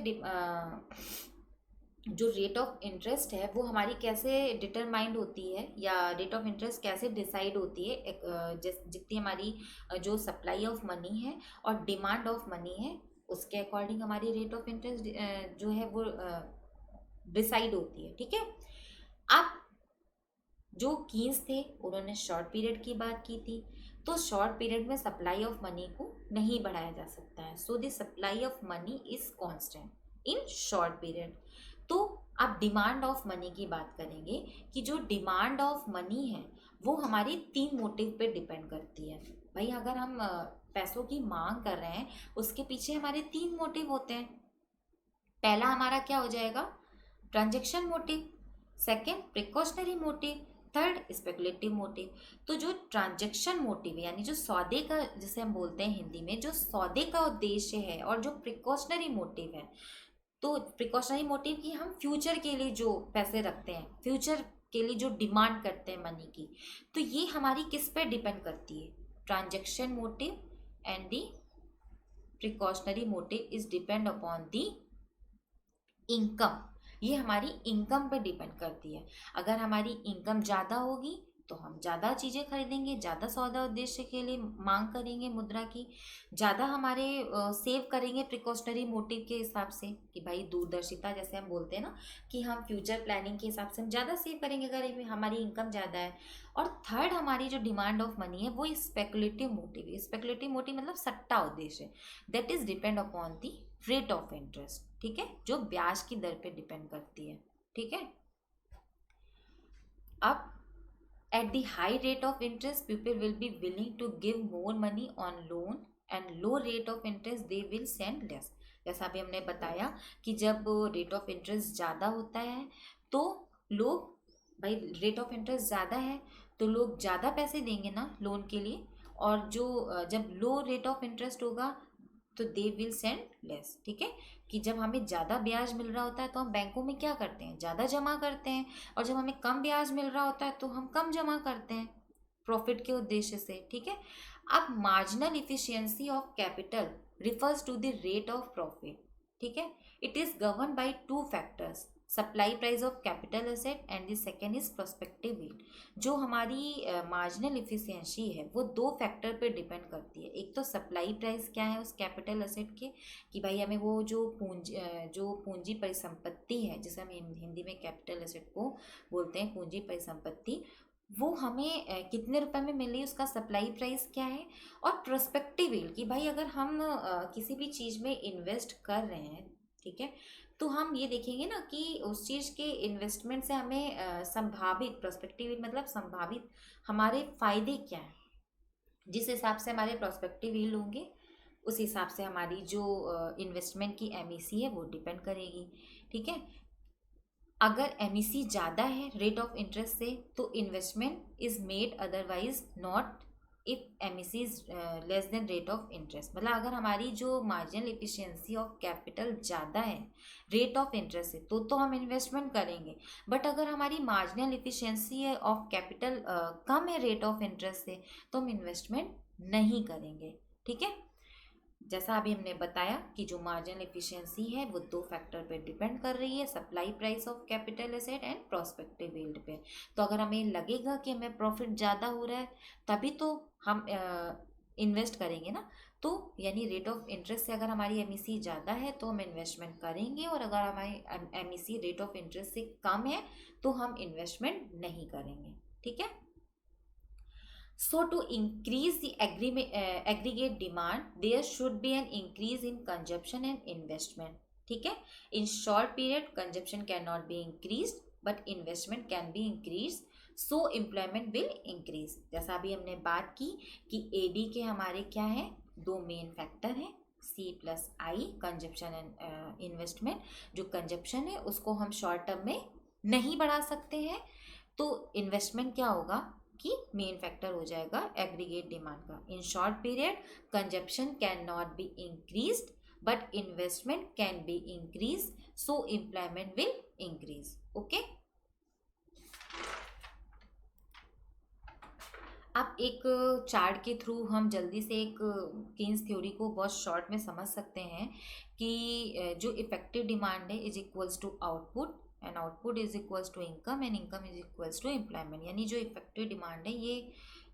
जो रेट ऑफ इंटरेस्ट है वो हमारी कैसे डिटरमाइंड होती है, या रेट ऑफ इंटरेस्ट कैसे डिसाइड होती है, जितनी हमारी जो सप्लाई ऑफ मनी है और डिमांड ऑफ मनी है उसके अकॉर्डिंग हमारी रेट ऑफ इंटरेस्ट जो है वो डिसाइड होती है, ठीक है। अब जो कीन्स थे उन्होंने शॉर्ट पीरियड की बात की थी, तो शॉर्ट पीरियड में सप्लाई ऑफ मनी को नहीं बढ़ाया जा सकता है। So the supply of money is constant in short period. तो अब डिमांड ऑफ मनी की बात करेंगे कि जो डिमांड ऑफ मनी है वो हमारी तीन मोटिव पे डिपेंड करती है। भाई अगर हम पैसों की मांग कर रहे हैं उसके पीछे हमारे तीन मोटिव होते हैं। पहला हमारा क्या हो जाएगा, transaction motive, second precautionary motive, third speculative motive. तो जो ट्रांजेक्शन मोटिव है यानी जो सौदे का, जिसे हम बोलते हैं हिंदी में, जो सौदे का उद्देश्य है, और जो प्रिकॉशनरी मोटिव है, तो प्रिकॉशनरी मोटिव की हम फ्यूचर के लिए जो पैसे रखते हैं, फ्यूचर के लिए जो डिमांड करते हैं मनी की, तो ये हमारी किस पे डिपेंड करती है, transaction motive and the precautionary motive is depend upon the income. ये हमारी इनकम पे डिपेंड करती है। अगर हमारी इनकम ज़्यादा होगी तो हम ज़्यादा चीज़ें खरीदेंगे, ज़्यादा सौदा उद्देश्य के लिए मांग करेंगे मुद्रा की, ज़्यादा हमारे सेव करेंगे प्रिकॉशनरी मोटिव के हिसाब से, कि भाई दूरदर्शिता जैसे हम बोलते हैं ना, कि हम फ्यूचर प्लानिंग के हिसाब से हम ज़्यादा सेव करेंगे अगर हमारी इनकम ज़्यादा है। और थर्ड हमारी जो डिमांड ऑफ मनी है वो स्पेकुलेटिव मोटिव है। स्पेकुलेटिव मोटिव मतलब सट्टा उद्देश्य, that is depend upon the rate of interest, ठीक है, जो ब्याज की दर पे डिपेंड करती है, ठीक है। अब at the high rate of interest people will be willing to give more money on loan, and low rate of interest they will send less। जैसा अभी हमने बताया कि जब रेट ऑफ इंटरेस्ट ज़्यादा होता है तो लोग, भाई रेट ऑफ इंटरेस्ट ज़्यादा है तो लोग ज़्यादा पैसे देंगे ना लोन के लिए, और जो जब लो रेट ऑफ इंटरेस्ट होगा तो दे विल सेंड लेस, ठीक है, कि जब हमें ज़्यादा ब्याज मिल रहा होता है तो हम बैंकों में क्या करते हैं, ज़्यादा जमा करते हैं, और जब हमें कम ब्याज मिल रहा होता है तो हम कम जमा करते हैं प्रॉफिट के उद्देश्य से, ठीक है। अब marginal efficiency of capital refers to the rate of profit, ठीक है। It is govern by two factors, supply price of capital asset and the second is prospective yield. जो हमारी मार्जिनल इफिशियंसी है वो दो फैक्टर पे डिपेंड करती है। एक तो सप्लाई प्राइस क्या है उस कैपिटल एसेट के, कि भाई हमें वो जो पूंजी परिसंपत्ति है, जिसे हम हिंदी में कैपिटल एसेट को बोलते हैं पूंजी परिसंपत्ति, वो हमें कितने रुपए में मिल रही है, उसका सप्लाई प्राइस क्या है। और प्रोस्पेक्टिव यील्ड कि भाई अगर हम किसी भी चीज़ में इन्वेस्ट कर रहे हैं, ठीक है, तो हम ये देखेंगे ना कि उस चीज़ के इन्वेस्टमेंट से हमें संभावित, प्रोस्पेक्टिव यील्ड मतलब संभावित हमारे फायदे क्या हैं। जिस हिसाब से हमारे प्रोस्पेक्टिव यील्ड होंगे उस हिसाब से हमारी जो इन्वेस्टमेंट की एमईसी है वो डिपेंड करेगी, ठीक है। अगर एमईसी ज़्यादा है रेट ऑफ इंटरेस्ट से तो investment is made, otherwise not if MEC is less than rate of interest. मतलब अगर हमारी जो मार्जिनल एफिशिएंसी ऑफ कैपिटल ज़्यादा है रेट ऑफ इंटरेस्ट से तो हम इन्वेस्टमेंट करेंगे। बट अगर हमारी मार्जिनल एफिशिएंसी ऑफ कैपिटल कम है रेट ऑफ इंटरेस्ट से तो हम इन्वेस्टमेंट नहीं करेंगे, ठीक है। जैसा अभी हमने बताया कि जो मार्जिनल एफिशिएंसी है वो दो फैक्टर पे डिपेंड कर रही है, supply price of capital asset and prospective yield पे। तो अगर हमें लगेगा कि हमें प्रॉफिट ज़्यादा हो रहा है तभी तो हम इन्वेस्ट करेंगे ना। तो यानी रेट ऑफ इंटरेस्ट से अगर हमारी एमईसी ज़्यादा है तो हम इन्वेस्टमेंट करेंगे, और अगर हमारी एमईसी रेट ऑफ इंटरेस्ट से कम है तो हम इन्वेस्टमेंट नहीं करेंगे, ठीक है। So to increase the aggregate demand, there should be an increase in consumption and investment. ठीक है, in short period consumption cannot be increased but investment can be increased, so employment will increase. जैसा अभी हमने बात की कि AD के हमारे क्या है, दो मेन फैक्टर हैं, C+I कंजप्शन एंड इन्वेस्टमेंट। जो कंजप्शन है उसको हम शॉर्ट टर्म में नहीं बढ़ा सकते हैं, तो इन्वेस्टमेंट क्या होगा कि मेन फैक्टर हो जाएगा एग्रीगेट डिमांड का। इन short period consumption can not be increased but investment can be increase, so employment will increase. Okay, अब एक चार्ट के थ्रू हम जल्दी से एक केन्स थ्योरी को बहुत शॉर्ट में समझ सकते हैं कि जो इफेक्टिव डिमांड है is equals to output and output is equals to income and income is equals to employment. यानी जो इफेक्टिव डिमांड है ये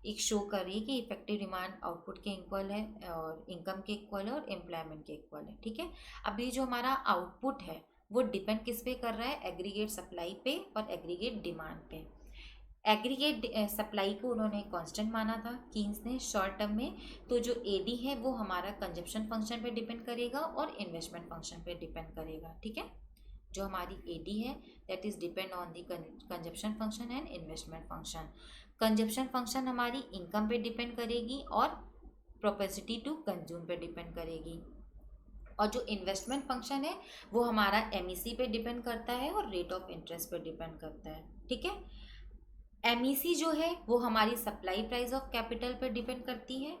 एक शो कर रही है कि इफेक्टिव डिमांड आउटपुट के इक्वल है और इनकम के इक्वल है और एम्प्लॉयमेंट के इक्वल है, ठीक है। अब ये जो हमारा आउटपुट है वो डिपेंड किस पे कर रहा है, एग्रीगेट सप्लाई पे और एग्रीगेट डिमांड पे। एग्रीगेट सप्लाई को उन्होंने कांस्टेंट माना था कीन्स ने शॉर्ट टर्म में, तो जो एडी है वो हमारा कंजप्शन फंक्शन पे डिपेंड करेगा और इन्वेस्टमेंट फंक्शन पे डिपेंड करेगा, ठीक है। जो हमारी एडी है that is depend on the consumption function and investment function. Consumption function हमारी इनकम पे डिपेंड करेगी और प्रोपेसिटी टू कंज्यूम पे डिपेंड करेगी, और जो इन्वेस्टमेंट फंक्शन है वो हमारा एमईसी पे डिपेंड करता है और रेट ऑफ इंटरेस्ट पे डिपेंड करता है, ठीक है। एमईसी जो है वो हमारी सप्लाई प्राइस ऑफ कैपिटल पर डिपेंड करती है,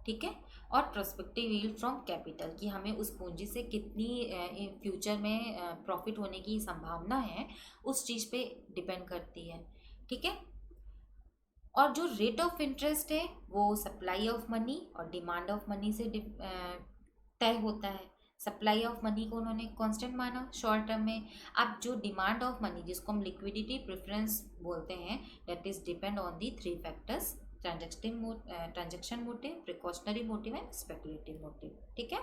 ठीक है। और प्रोस्पेक्टिव यील्ड फ्रॉम कैपिटल कि हमें उस पूंजी से कितनी फ्यूचर में प्रॉफिट होने की संभावना है उस चीज़ पे डिपेंड करती है, ठीक है। और जो रेट ऑफ इंटरेस्ट है वो सप्लाई ऑफ मनी और डिमांड ऑफ मनी से तय होता है। सप्लाई ऑफ मनी को उन्होंने कांस्टेंट माना शॉर्ट टर्म में। अब जो डिमांड ऑफ मनी जिसको हम लिक्विडिटी प्रेफरेंस बोलते हैं that is depend on the three factors, transaction motive, precautionary motive and speculative motive, ठीक है।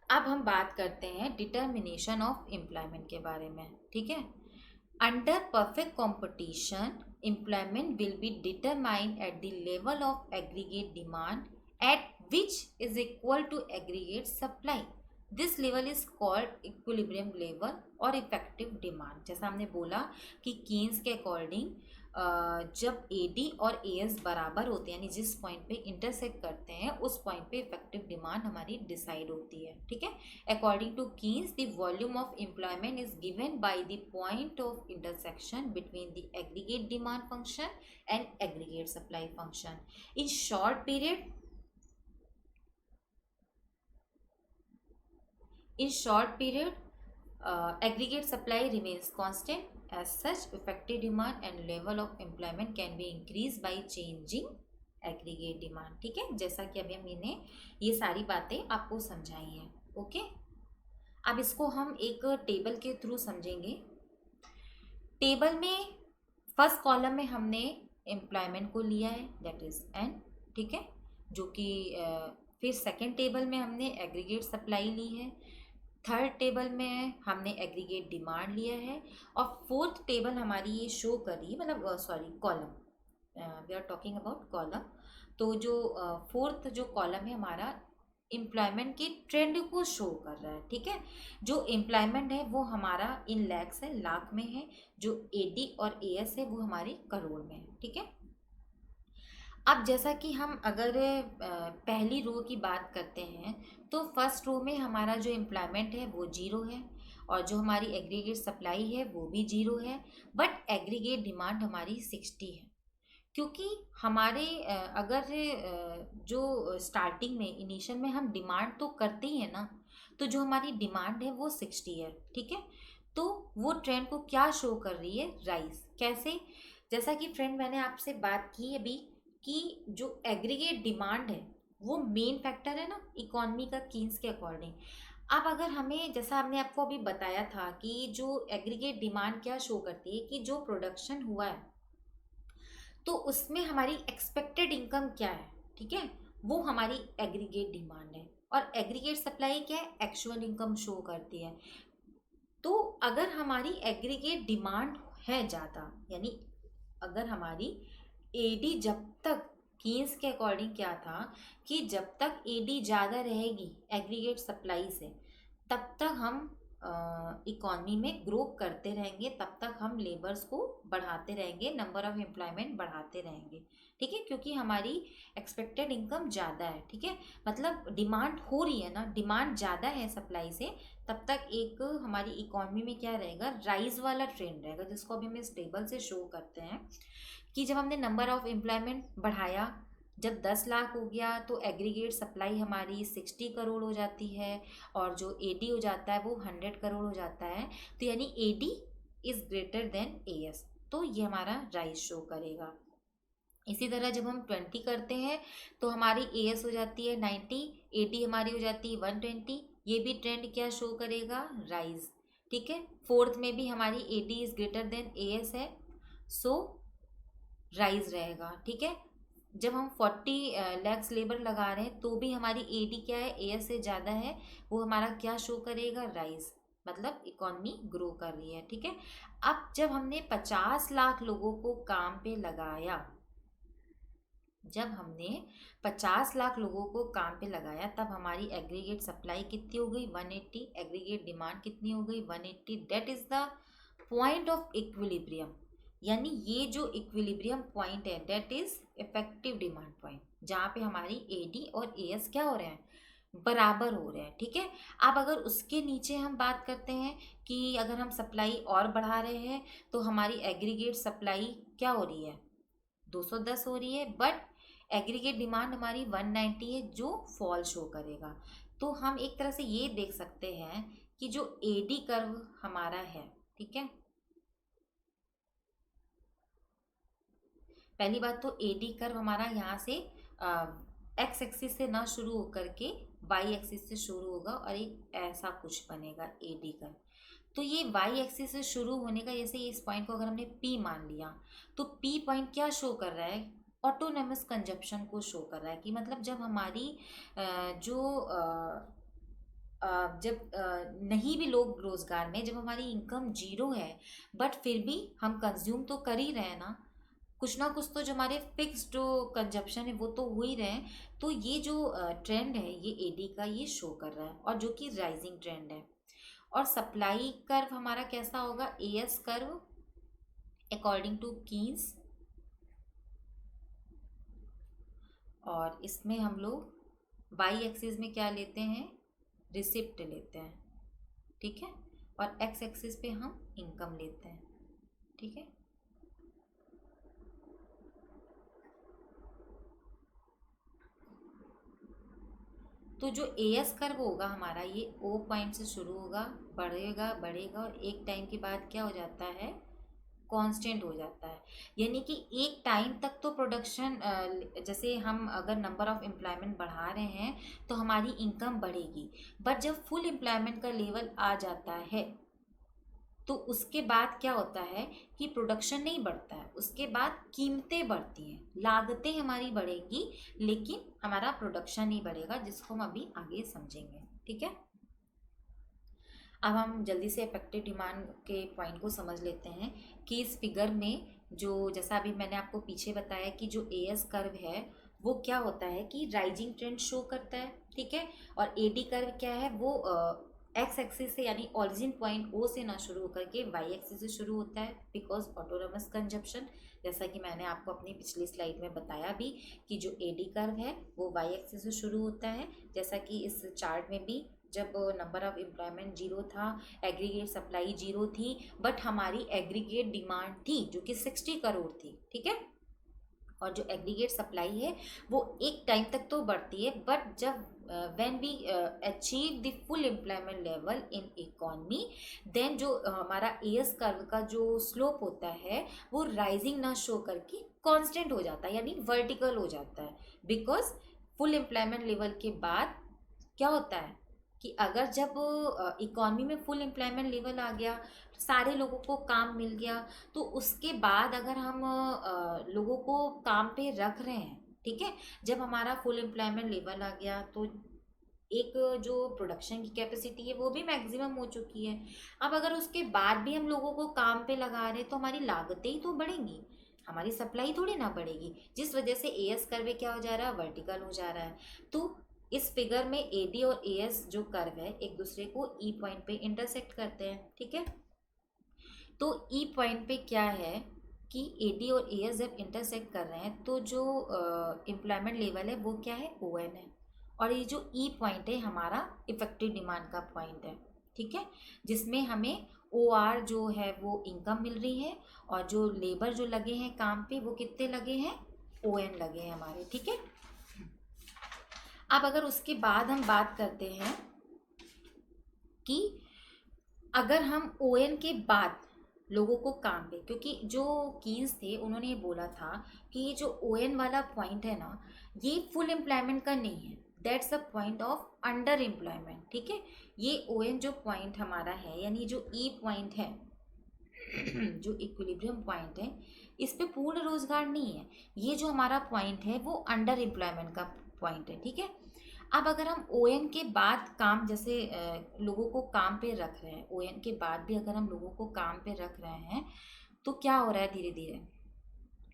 अब हम बात करते हैं डिटर्मिनेशन ऑफ एम्प्लॉयमेंट के बारे में, ठीक है। Under perfect competition employment will be determined at the level of aggregate demand at which is equal to aggregate supply. This level is called equilibrium level और effective demand। जैसा हमने बोला कि कीन्स के अकॉर्डिंग जब AD और AS बराबर होते हैं यानी जिस पॉइंट पे इंटरसेक्ट करते हैं उस पॉइंट पे इफेक्टिव डिमांड हमारी डिसाइड होती है, ठीक है। According to Keynes the volume of employment is given by the point of intersection between the aggregate demand function and aggregate supply function. In short period In short period, aggregate supply remains constant. As such, effective demand and level of employment can be increased by changing aggregate demand, ठीक है। जैसा कि अभी हमने ये सारी बातें आपको समझाई हैं, ओके। अब इसको हम एक टेबल के थ्रू समझेंगे। टेबल में फर्स्ट कॉलम में हमने एम्प्लॉयमेंट को लिया है दैट इज एन, ठीक है, जो कि फिर सेकेंड टेबल में हमने एग्रीगेट सप्लाई ली है, थर्ड टेबल में हमने एग्रीगेट डिमांड लिया है, और फोर्थ टेबल हमारी ये शो कर रही है, मतलब sorry column, we are talking about column. तो जो फोर्थ जो कॉलम है हमारा एम्प्लॉयमेंट के ट्रेंड को शो कर रहा है, ठीक है। जो एम्प्लॉयमेंट है वो हमारा इन लैक्स है, लाख में है। जो एडी और एएस है वो हमारे करोड़ में है, ठीक है। अब जैसा कि हम अगर पहली रो की बात करते हैं, तो फर्स्ट रो में हमारा जो एम्प्लॉयमेंट है वो जीरो है, और जो हमारी एग्रीगेट सप्लाई है वो भी जीरो है, बट एग्रीगेट डिमांड हमारी 60 है। क्योंकि हमारे अगर जो स्टार्टिंग में इनिशियल में हम डिमांड तो करते ही है ना, तो जो हमारी डिमांड है वो 60 है, ठीक है। तो वो ट्रेंड को क्या शो कर रही है, राइज। कैसे? जैसा कि फ्रेंड मैंने आपसे बात की अभी कि जो एग्रीगेट डिमांड है वो मेन फैक्टर है ना इकोनॉमी का, कीन्स के अकॉर्डिंग। अब अगर हमें, जैसा हमने आपको अभी बताया था कि जो एग्रीगेट डिमांड क्या शो करती है कि जो प्रोडक्शन हुआ है तो उसमें हमारी एक्सपेक्टेड इनकम क्या है, ठीक है, वो हमारी एग्रीगेट डिमांड है। और एग्रीगेट सप्लाई क्या है, एक्चुअल इनकम शो करती है। तो अगर हमारी एग्रीगेट डिमांड है ज़्यादा, यानी अगर हमारी एडी जब तक, कीन्स के अकॉर्डिंग क्या था कि जब तक एडी ज़्यादा रहेगी एग्रीगेट सप्लाई से, तब तक हम इकॉनमी में ग्रो करते रहेंगे, तब तक हम लेबर्स को बढ़ाते रहेंगे, नंबर ऑफ एम्प्लॉयमेंट बढ़ाते रहेंगे, ठीक है, क्योंकि हमारी एक्सपेक्टेड इनकम ज़्यादा है, ठीक है। मतलब डिमांड हो रही है ना, डिमांड ज़्यादा है सप्लाई से, तब तक एक हमारी इकॉनमी में क्या रहेगा, राइज वाला ट्रेंड रहेगा, जिसको अभी हम इस टेबल से शो करते हैं कि जब हमने नंबर ऑफ एम्प्लॉयमेंट बढ़ाया, जब 10 लाख हो गया तो एग्रीगेट सप्लाई हमारी 60 करोड़ हो जाती है, और जो एडी हो जाता है वो 100 करोड़ हो जाता है। तो यानी AD is greater than AS, तो ये हमारा राइज शो करेगा। इसी तरह जब हम 20 करते हैं तो हमारी एएस हो जाती है 90, एडी हमारी हो जाती है 120, ये भी ट्रेंड क्या शो करेगा, राइज, ठीक है। फोर्थ में भी हमारी AD is greater than AS है, सो राइज रहेगा, ठीक है। जब हम 40 लैक्स लेबर लगा रहे हैं तो भी हमारी एडी क्या है, एएस से ज़्यादा है, वो हमारा क्या शो करेगा, राइज, मतलब इकॉनमी ग्रो कर रही है, ठीक है। अब जब हमने 50 लाख लोगों को काम पे लगाया, जब हमने 50 लाख लोगों को काम पे लगाया, तब हमारी एग्रीगेट सप्लाई कितनी हो गई, 180, एग्रीगेट डिमांड कितनी हो गई, 180। That is the point of equilibrium, यानी ये जो इक्विलिब्रियम पॉइंट है, that is effective demand point, जहाँ पे हमारी एडी और एएस क्या हो रहे हैं, बराबर हो रहे हैं, ठीक है। अब अगर उसके नीचे हम बात करते हैं कि अगर हम सप्लाई और बढ़ा रहे हैं तो हमारी एग्रीगेट सप्लाई क्या हो रही है, 210 हो रही है, बट एग्रीगेट डिमांड हमारी 190 है, जो फॉल शो करेगा। तो हम एक तरह से ये देख सकते हैं कि जो एडी कर्व हमारा है, ठीक है, पहली बात तो एडी कर्व हमारा यहाँ से एक्स एक्सिस से ना शुरू होकर के वाई एक्सिस से शुरू होगा, और एक ऐसा कुछ बनेगा एडी कर्व। तो ये वाई एक्सिस से शुरू होने का, जैसे इस पॉइंट को अगर हमने पी मान लिया, तो पी पॉइंट क्या शो कर रहा है, ऑटोनोमस कंजप्शन को शो कर रहा है, कि मतलब जब हमारी जो जब नहीं भी लोग रोजगार में, जब हमारी इनकम जीरो है, बट फिर भी हम कंज्यूम तो कर ही रहे हैं ना कुछ तो जो हमारे फिक्स जो कंजप्शन है वो तो हो ही रहे हैं। तो ये जो ट्रेंड है ये एडी का ये शो कर रहा है, और जो कि राइजिंग ट्रेंड है। और सप्लाई कर्व हमारा कैसा होगा, AS curve according to Keynes, और इसमें हम लोग वाई एक्सिस में क्या लेते हैं, रिसिप्ट लेते हैं, ठीक है, और एक्स एक्सिस पे हम इनकम लेते हैं, ठीक है। तो जो एएस कर्व होगा हमारा, ये ओ पॉइंट से शुरू होगा, बढ़ेगा बढ़ेगा, और एक टाइम के बाद क्या हो जाता है, कांस्टेंट हो जाता है। यानी कि एक टाइम तक तो प्रोडक्शन, जैसे हम अगर नंबर ऑफ एम्प्लॉयमेंट बढ़ा रहे हैं तो हमारी इनकम बढ़ेगी, बट जब फुल एम्प्लॉयमेंट का लेवल आ जाता है तो उसके बाद क्या होता है कि प्रोडक्शन नहीं बढ़ता है, उसके बाद कीमतें बढ़ती हैं, लागतें हमारी बढ़ेंगी, लेकिन हमारा प्रोडक्शन नहीं बढ़ेगा, जिसको हम अभी आगे समझेंगे, ठीक है। अब हम जल्दी से इफेक्टिव डिमांड के पॉइंट को समझ लेते हैं कि इस फिगर में जो, जैसा अभी मैंने आपको पीछे बताया कि जो एएस कर्व है वो क्या होता है कि राइजिंग ट्रेंड शो करता है, ठीक है। और एडी कर्व क्या है, वो एक्स एक्सिस से यानी ओरिजिन पॉइंट ओ से ना शुरू होकर के वाई एक्सिस से शुरू होता है, बिकॉज ऑटोनोमस कंजप्शन, जैसा कि मैंने आपको अपनी पिछली स्लाइड में बताया भी कि जो एडी कर्व है वो वाई एक्सिस से शुरू होता है। जैसा कि इस चार्ट में भी जब नंबर ऑफ एम्प्लॉयमेंट जीरो था, एग्रीगेट सप्लाई जीरो थी, बट हमारी एग्रीगेट डिमांड थी जो कि 60 करोड़ थी, ठीक है। और जो एग्रीगेट सप्लाई है वो एक टाइम तक तो बढ़ती है, बट जब when we achieve the full employment level in economy, then जो हमारा एएस कर्व का जो स्लोप होता है वो राइजिंग ना शो करके कांस्टेंट हो जाता है, यानी वर्टिकल हो जाता है। बिकॉज फुल एम्प्लॉयमेंट लेवल के बाद क्या होता है कि अगर जब इकॉनमी में फुल एम्प्लॉयमेंट लेवल आ गया, सारे लोगों को काम मिल गया, तो उसके बाद अगर हम लोगों को काम पे रख रहे हैं, ठीक है, जब हमारा फुल एम्प्लॉयमेंट लेवल आ गया तो एक जो प्रोडक्शन की कैपेसिटी है वो भी मैक्सिमम हो चुकी है। अब अगर उसके बाद भी हम लोगों को काम पे लगा रहे हैं तो हमारी लागतें ही तो बढ़ेंगी, हमारी सप्लाई थोड़ी ना बढ़ेगी, जिस वजह से एएस कर्व क्या हो जा रहा है, वर्टिकल हो जा रहा है। तो इस फिगर में एडी और एएस जो कर्व है एक दूसरे को ई पॉइंट पे इंटरसेक्ट करते हैं, ठीक है। तो ई पॉइंट पे क्या है कि एडी और एएस जब इंटरसेक्ट कर रहे हैं तो जो एम्प्लॉयमेंट लेवल है वो क्या है, ओएन है। और ये जो ई पॉइंट है हमारा इफेक्टिव डिमांड का पॉइंट है, ठीक है, जिसमें हमें ओ आर जो है वो इनकम मिल रही है, और जो लेबर जो लगे हैं काम पे वो कितने लगे हैं, ओएन लगे हैं हमारे, ठीक है। अब अगर उसके बाद हम बात करते हैं कि अगर हम ओएन के बाद लोगों को काम पे, क्योंकि जो कीन्स थे उन्होंने ये बोला था कि ये जो ओएन वाला पॉइंट है ना ये फुल एम्प्लॉयमेंट का नहीं है, that's a point of under employment, ठीक है। ये ओएन जो पॉइंट हमारा है यानी जो ई पॉइंट है जो इक्विलिब्रियम पॉइंट है, इस पे पूर्ण रोजगार नहीं है, ये जो हमारा पॉइंट है वो अंडर एम्प्लॉयमेंट का पॉइंट है, ठीक है। अब अगर हम ओएन के बाद काम, जैसे लोगों को काम पे रख रहे हैं, ओएन के बाद भी अगर हम लोगों को काम पे रख रहे हैं तो क्या हो रहा है, धीरे धीरे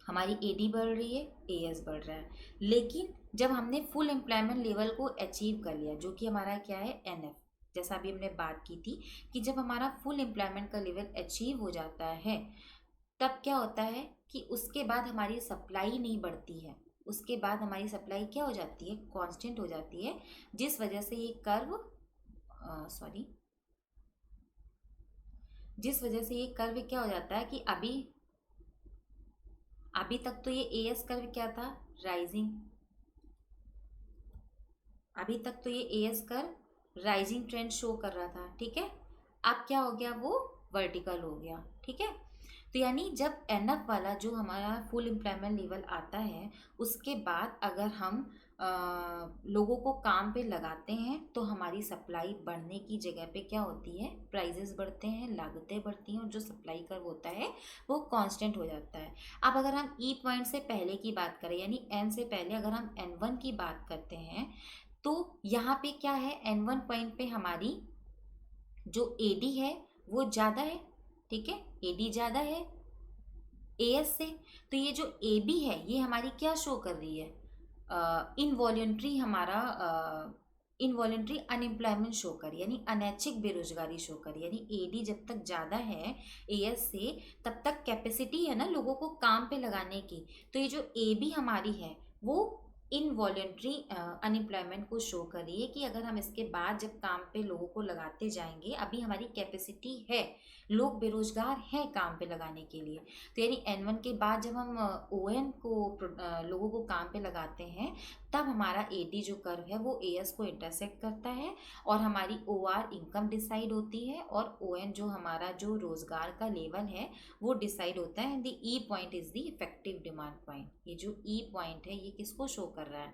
हमारी एडी बढ़ रही है, एएस बढ़ रहा है। लेकिन जब हमने फुल एम्प्लॉयमेंट लेवल को अचीव कर लिया जो कि हमारा क्या है, एनएफ, जैसा अभी हमने बात की थी कि जब हमारा फुल एम्प्लॉयमेंट का लेवल अचीव हो जाता है तब क्या होता है कि उसके बाद हमारी सप्लाई नहीं बढ़ती है, उसके बाद हमारी सप्लाई क्या हो जाती है, कांस्टेंट हो जाती है, जिस वजह से ये कर्व सॉरी जिस वजह से ये कर्व क्या हो जाता है कि अभी अभी तक तो ये एएस कर्व क्या था, राइजिंग, अभी तक तो ये as curve rising trend show कर रहा था, ठीक है। अब क्या हो गया, वो वर्टिकल हो गया, ठीक है। तो यानी जब एनएफ वाला जो हमारा फुल एम्प्लॉयमेंट लेवल आता है उसके बाद अगर हम लोगों को काम पे लगाते हैं तो हमारी सप्लाई बढ़ने की जगह पे क्या होती है, प्राइजेस बढ़ते हैं, लागतें बढ़ती हैं, और जो सप्लाई कर्व होता है वो कांस्टेंट हो जाता है। अब अगर हम ई पॉइंट से पहले की बात करें यानी एन से पहले अगर हम एन वन की बात करते हैं तो यहाँ पे क्या है, एन वन पॉइंट पे हमारी जो एडी है वो ज़्यादा है, ठीक है, एडी ज़्यादा है एएस से। तो ये जो ए बी है ये हमारी क्या शो कर रही है, इनवॉलेंट्री हमारा इनवॉलेंट्री अनएम्प्लॉयमेंट शो कर, यानी अनैच्छिक बेरोजगारी शो कर, यानी एडी जब तक ज़्यादा है एएस से तब तक कैपेसिटी है ना लोगों को काम पे लगाने की। तो ये जो ए बी हमारी है वो इनवॉलेंट्री अनएम्प्लॉयमेंट को शो कर रही है कि अगर हम इसके बाद जब काम पे लोगों को लगाते जाएंगे, अभी हमारी कैपेसिटी है, लोग बेरोजगार हैं काम पे लगाने के लिए। तो यानी एन वन के बाद जब हम ओएन को लोगों को काम पे लगाते हैं तब हमारा एडी जो कर्व है वो एएस को इंटरसेक्ट करता है और हमारी ओआर इनकम डिसाइड होती है, और ओएन जो हमारा जो रोजगार का लेवल है वो डिसाइड होता है। The E point is the effective demand point. ये जो ई पॉइंट है ये किसको शो कर रहा है,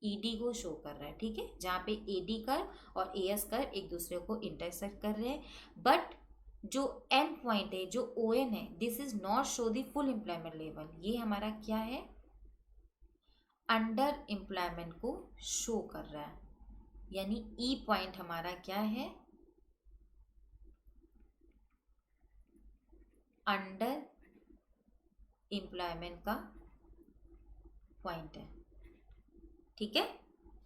ईडी को शो कर रहा है, ठीक है, जहाँ पे एडी कर्व और एएस कर्व एक दूसरे को इंटरसेक्ट कर रहे हैं। बट जो एंड पॉइंट है जो ओ एन है, this is not show the full employment level, ये हमारा क्या है, अंडर एम्प्लॉयमेंट को शो कर रहा है। यानी ई पॉइंट हमारा क्या है, अंडर एम्प्लॉयमेंट का पॉइंट है। ठीक है,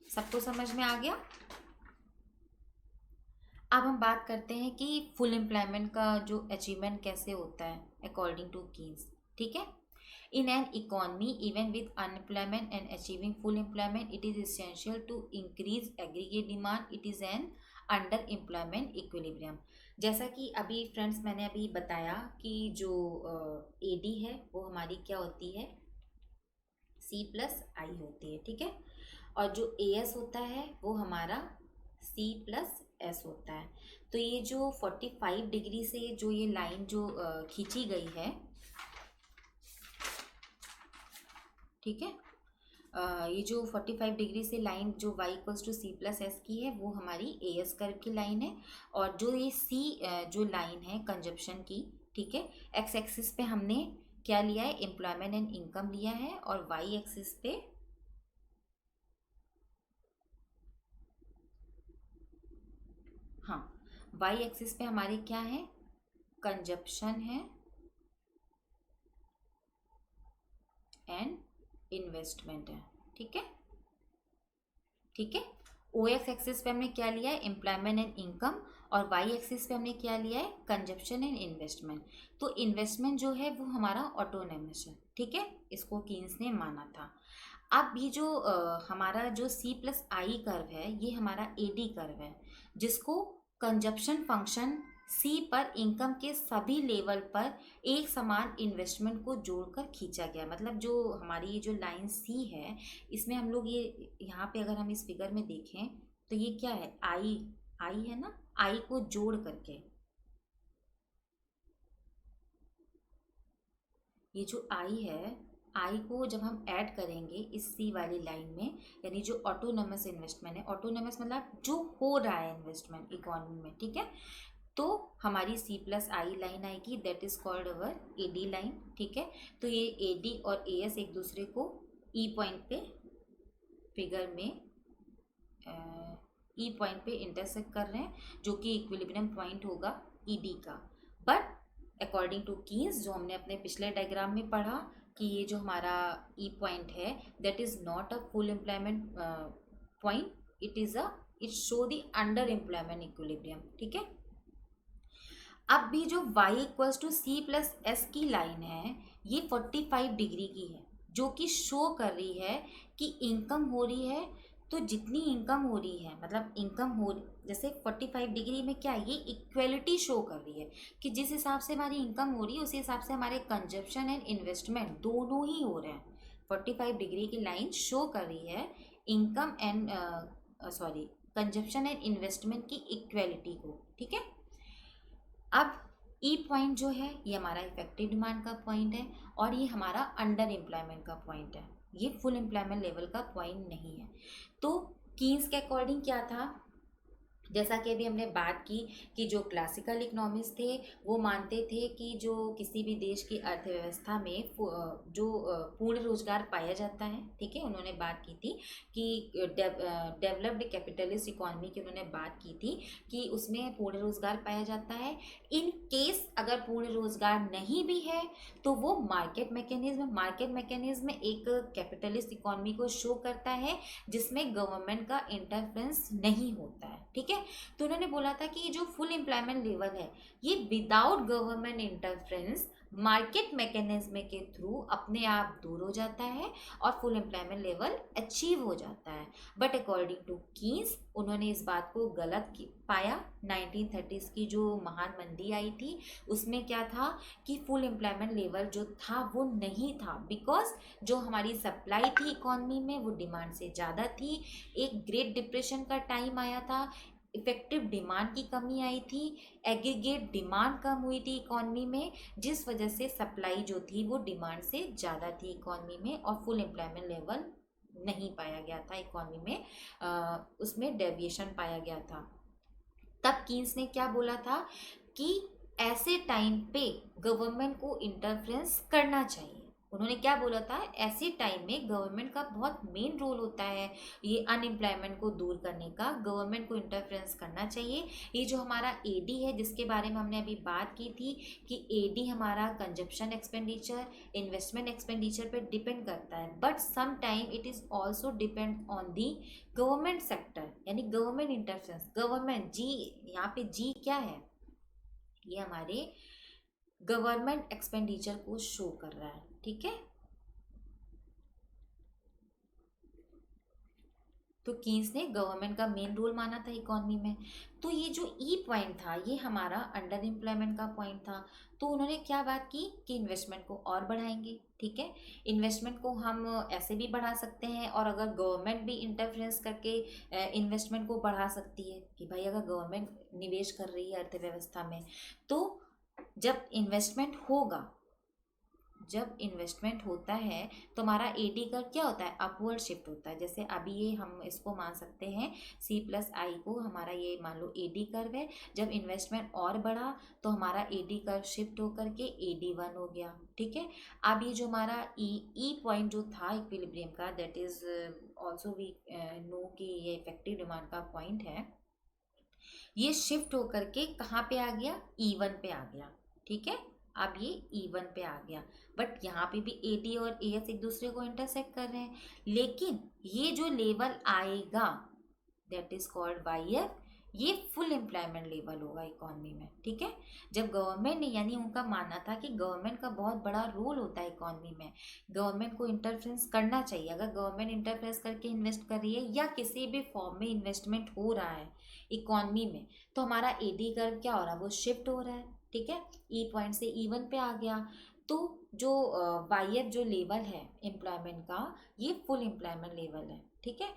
सबको समझ में आ गया। अब हम बात करते हैं कि फुल एम्प्लॉयमेंट का जो अचीवमेंट कैसे होता है अकॉर्डिंग टू कीन्स। ठीक है, in an economy even with unemployment and achieving full employment it is essential to increase aggregate demand, it is an under employment equilibrium. जैसा कि अभी फ्रेंड्स मैंने अभी बताया कि जो एडी है वो हमारी क्या होती है, सी प्लस आई होती है। ठीक है, और जो ए एस होता है वो हमारा सी प्लस एस होता है। तो ये जो 45 डिग्री से जो ये लाइन जो खींची गई है, ठीक है, ये जो 45 डिग्री से लाइन जो y equals to C plus S की है वो हमारी ए एस कर्व की लाइन है। और जो ये सी जो लाइन है कंजप्शन की, ठीक है, एक्स एक्सिस पे हमने क्या लिया है, एम्प्लॉयमेंट एंड इनकम लिया है, और वाई एक्सिस पे हाँ, वाई एक्सिस पे हमारे क्या है, कंजप्शन है एंड इन्वेस्टमेंट है। ठीक है, ठीक है, ओ एक्स एक्सिस पे हमने क्या लिया है, एम्प्लॉयमेंट एंड इनकम, और वाई एक्सिस पे हमने क्या लिया है, कंजप्शन एंड इन्वेस्टमेंट। तो इन्वेस्टमेंट जो है वो हमारा ऑटोनोमस है। ठीक है, इसको कीन्स ने माना था। अब ये जो हमारा जो सी प्लस आई कर्व है ये हमारा ए डी कर्व है, जिसको कंजप्शन फंक्शन सी पर इनकम के सभी लेवल पर एक समान इन्वेस्टमेंट को जोड़कर खींचा गया। मतलब जो हमारी ये जो लाइन सी है इसमें हम लोग ये यहाँ पे अगर हम इस फिगर में देखें तो ये क्या है, आई, आई है ना, आई को जोड़ करके ये जो आई है, आई को जब हम ऐड करेंगे इस सी वाली लाइन में, यानी जो ऑटोनोमस इन्वेस्टमेंट है, ऑटोनोमस मतलब जो हो रहा है इन्वेस्टमेंट इकोनॉमी में, ठीक है, तो हमारी सी प्लस आई लाइन आएगी, that is called our A D line. ठीक है, तो ये ए डी और ए एस एक दूसरे को ई पॉइंट पे फिगर में ई पॉइंट पे इंटरसेक्ट कर रहे हैं, जो कि इक्विलिब्रियम पॉइंट होगा ई डी का। बट अकॉर्डिंग टू कीन्स, जो हमने अपने पिछले डायग्राम में पढ़ा कि ये जो हमारा ई पॉइंट है that is not a full employment point, it show the under employment equilibrium. ठीक है, अब भी जो y equals to C plus S की लाइन है ये 45 डिग्री की है, जो कि शो कर रही है कि इनकम हो रही है। तो जितनी इनकम हो रही है, मतलब इनकम हो, जैसे 45 डिग्री में क्या है, ये इक्वेलिटी शो कर रही है कि जिस हिसाब से हमारी इनकम हो रही है उसी हिसाब से हमारे कंजप्शन एंड इन्वेस्टमेंट दोनों ही हो रहे हैं। 45 डिग्री की लाइन शो कर रही है income and sorry consumption and investment की इक्वेलिटी को। ठीक है, अब ई पॉइंट जो है ये हमारा इफेक्टिव डिमांड का पॉइंट है और ये हमारा अंडर एम्प्लॉयमेंट का पॉइंट है, ये फुल एम्प्लॉयमेंट लेवल का पॉइंट नहीं है। तो कीन्स के अकॉर्डिंग क्या था, जैसा कि अभी हमने बात की कि जो क्लासिकल इकोनॉमिस्ट थे वो मानते थे कि जो किसी भी देश की अर्थव्यवस्था में जो पूर्ण रोजगार पाया जाता है, ठीक है, उन्होंने बात की थी कि डेवलप्ड कैपिटलिस्ट इकोनॉमी की उन्होंने बात की थी कि उसमें पूर्ण रोजगार पाया जाता है। इन केस अगर पूर्ण रोजगार नहीं भी है तो वो मार्केट मैकेनिज्म एक कैपिटलिस्ट इकोनॉमी को शो करता है जिसमें गवर्नमेंट का इंटरफेरेंस नहीं होता है। ठीक है, तो उन्होंने बोला था कि ये जो फुल एम्प्लॉयमेंट लेवल है ये without government interference market mechanism के थ्रू अपने आप दूर हो जाता है और फुल एम्प्लॉयमेंट लेवल अचीव हो जाता है। बट अकॉर्डिंग टू कीन्स उन्होंने इस बात को गलत पाया। 1930s की जो महान मंदी आई थी उसमें क्या था कि फुल एम्प्लॉयमेंट लेवल जो था वो नहीं था, बिकॉज जो हमारी सप्लाई थी इकोनॉमी में वो डिमांड से ज़्यादा थी। एक ग्रेट डिप्रेशन का टाइम आया था, इफेक्टिव डिमांड की कमी आई थी, एग्रीगेट डिमांड कम हुई थी इकोनॉमी में, जिस वजह से सप्लाई जो थी वो डिमांड से ज़्यादा थी इकोनॉमी में और फुल एम्प्लॉयमेंट लेवल नहीं पाया गया था इकोनॉमी में, उसमें डेविएशन पाया गया था। तब कीन्स ने क्या बोला था कि ऐसे टाइम पे गवर्नमेंट को इंटरफेरेंस करना चाहिए। उन्होंने क्या बोला था, ऐसे टाइम में गवर्नमेंट का बहुत मेन रोल होता है ये अनएम्प्लॉयमेंट को दूर करने का, गवर्नमेंट को इंटरफेरेंस करना चाहिए। ये जो हमारा एडी है जिसके बारे में हमने अभी बात की थी कि एडी हमारा कंजप्शन एक्सपेंडिचर, इन्वेस्टमेंट एक्सपेंडिचर पे डिपेंड करता है, but some time it is also depend on the government sector, यानी गवर्नमेंट इंटरफेरेंस। गवर्नमेंट जी, यहाँ पे जी क्या है, ये हमारे गवर्नमेंट एक्सपेंडिचर को शो कर रहा है, ठीक है। तो कीन्स ने गवर्नमेंट का मेन रोल माना था इकोनॉमी में। तो ये जो ई पॉइंट था ये हमारा अंडर एम्प्लॉयमेंट का पॉइंट था। तो उन्होंने क्या बात की कि इन्वेस्टमेंट को और बढ़ाएंगे, ठीक है। इन्वेस्टमेंट को हम ऐसे भी बढ़ा सकते हैं, और अगर गवर्नमेंट भी इंटरफेरेंस करके इन्वेस्टमेंट को बढ़ा सकती है कि भाई अगर गवर्नमेंट निवेश कर रही है अर्थव्यवस्था में, तो जब इन्वेस्टमेंट होगा, जब इन्वेस्टमेंट होता है तो हमारा एडी कर्व क्या होता है, अपवर्ड शिफ्ट होता है। जैसे अभी ये हम इसको मान सकते हैं C+I को, हमारा ये मान लो एडी कर्व है। जब इन्वेस्टमेंट और बढ़ा तो हमारा एडी कर्व शिफ्ट होकर के AD1 हो गया, ठीक है। अब ये जो हमारा ई पॉइंट जो था इक्विलिब्रियम का, that is also we know कि ये इफेक्टिव डिमांड का पॉइंट है, ये शिफ्ट होकर के कहाँ पे आ गया, E1 पे आ गया, ठीक है। अब ये E1 पे आ गया, बट यहाँ पे भी AD और AS एक दूसरे को इंटरसेक्ट कर रहे हैं, लेकिन ये जो लेवल आएगा दैट इज कॉल्ड YF, ये फुल एम्प्लॉयमेंट लेवल होगा इकोनॉमी में, ठीक है। जब गवर्नमेंट ने, यानी उनका मानना था कि गवर्नमेंट का बहुत बड़ा रोल होता है इकोनॉमी में, गवर्नमेंट को इंटरफेरेंस करना चाहिए। अगर गवर्नमेंट इंटरफेरेंस करके इन्वेस्ट कर रही है या किसी भी फॉर्म में इन्वेस्टमेंट हो रहा है इकोनॉमी में, तो हमारा एडी कर्व क्या हो रहा है, वो शिफ्ट हो रहा है, ठीक है। ई पॉइंट से E1 पे आ गया। तो जो YF जो लेवल है एम्प्लॉयमेंट का, ये फुल एम्प्लॉयमेंट लेवल है, ठीक है।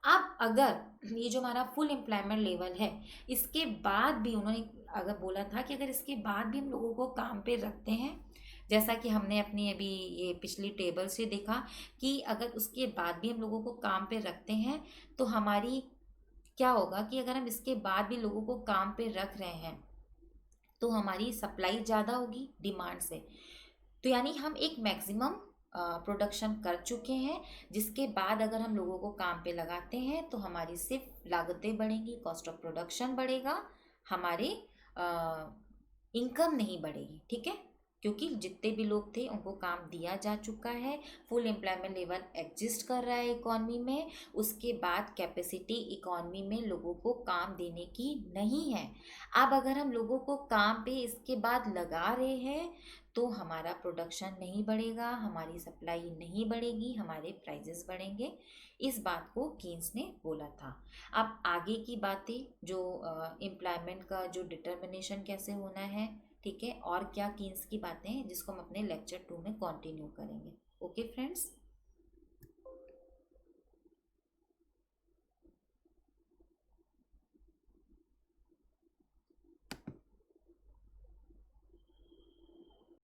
अब अगर ये जो हमारा फुल एम्प्लॉयमेंट लेवल है, इसके बाद भी उन्होंने अगर बोला था कि अगर इसके बाद भी हम लोगों को काम पे रखते हैं, जैसा कि हमने अपनी अभी ये पिछली टेबल से देखा कि अगर उसके बाद भी हम लोगों को काम पे रखते हैं, तो हमारी क्या होगा कि अगर हम इसके बाद भी लोगों को काम पे रख रहे हैं तो हमारी सप्लाई ज़्यादा होगी डिमांड से। तो यानी हम एक मैक्सिमम प्रोडक्शन कर चुके हैं, जिसके बाद अगर हम लोगों को काम पे लगाते हैं तो हमारी सिर्फ लागतें बढ़ेंगी, कॉस्ट ऑफ प्रोडक्शन बढ़ेगा, हमारे इनकम नहीं बढ़ेगी, ठीक है। क्योंकि जितने भी लोग थे उनको काम दिया जा चुका है, फुल एम्प्लॉयमेंट लेवल एग्जिस्ट कर रहा है इकॉनमी में, उसके बाद कैपेसिटी इकॉनमी में लोगों को काम देने की नहीं है। अब अगर हम लोगों को काम पे इसके बाद लगा रहे हैं तो हमारा प्रोडक्शन नहीं बढ़ेगा, हमारी सप्लाई नहीं बढ़ेगी, हमारे प्राइजेस बढ़ेंगे। इस बात को कीन्स ने बोला था। अब आगे की बातें जो एम्प्लॉयमेंट का जो डिटर्मिनेशन कैसे होना है, ठीक है, और क्या कीन्स की बातें हैं जिसको हम अपने लेक्चर 2 में कंटिन्यू करेंगे। Okay friends.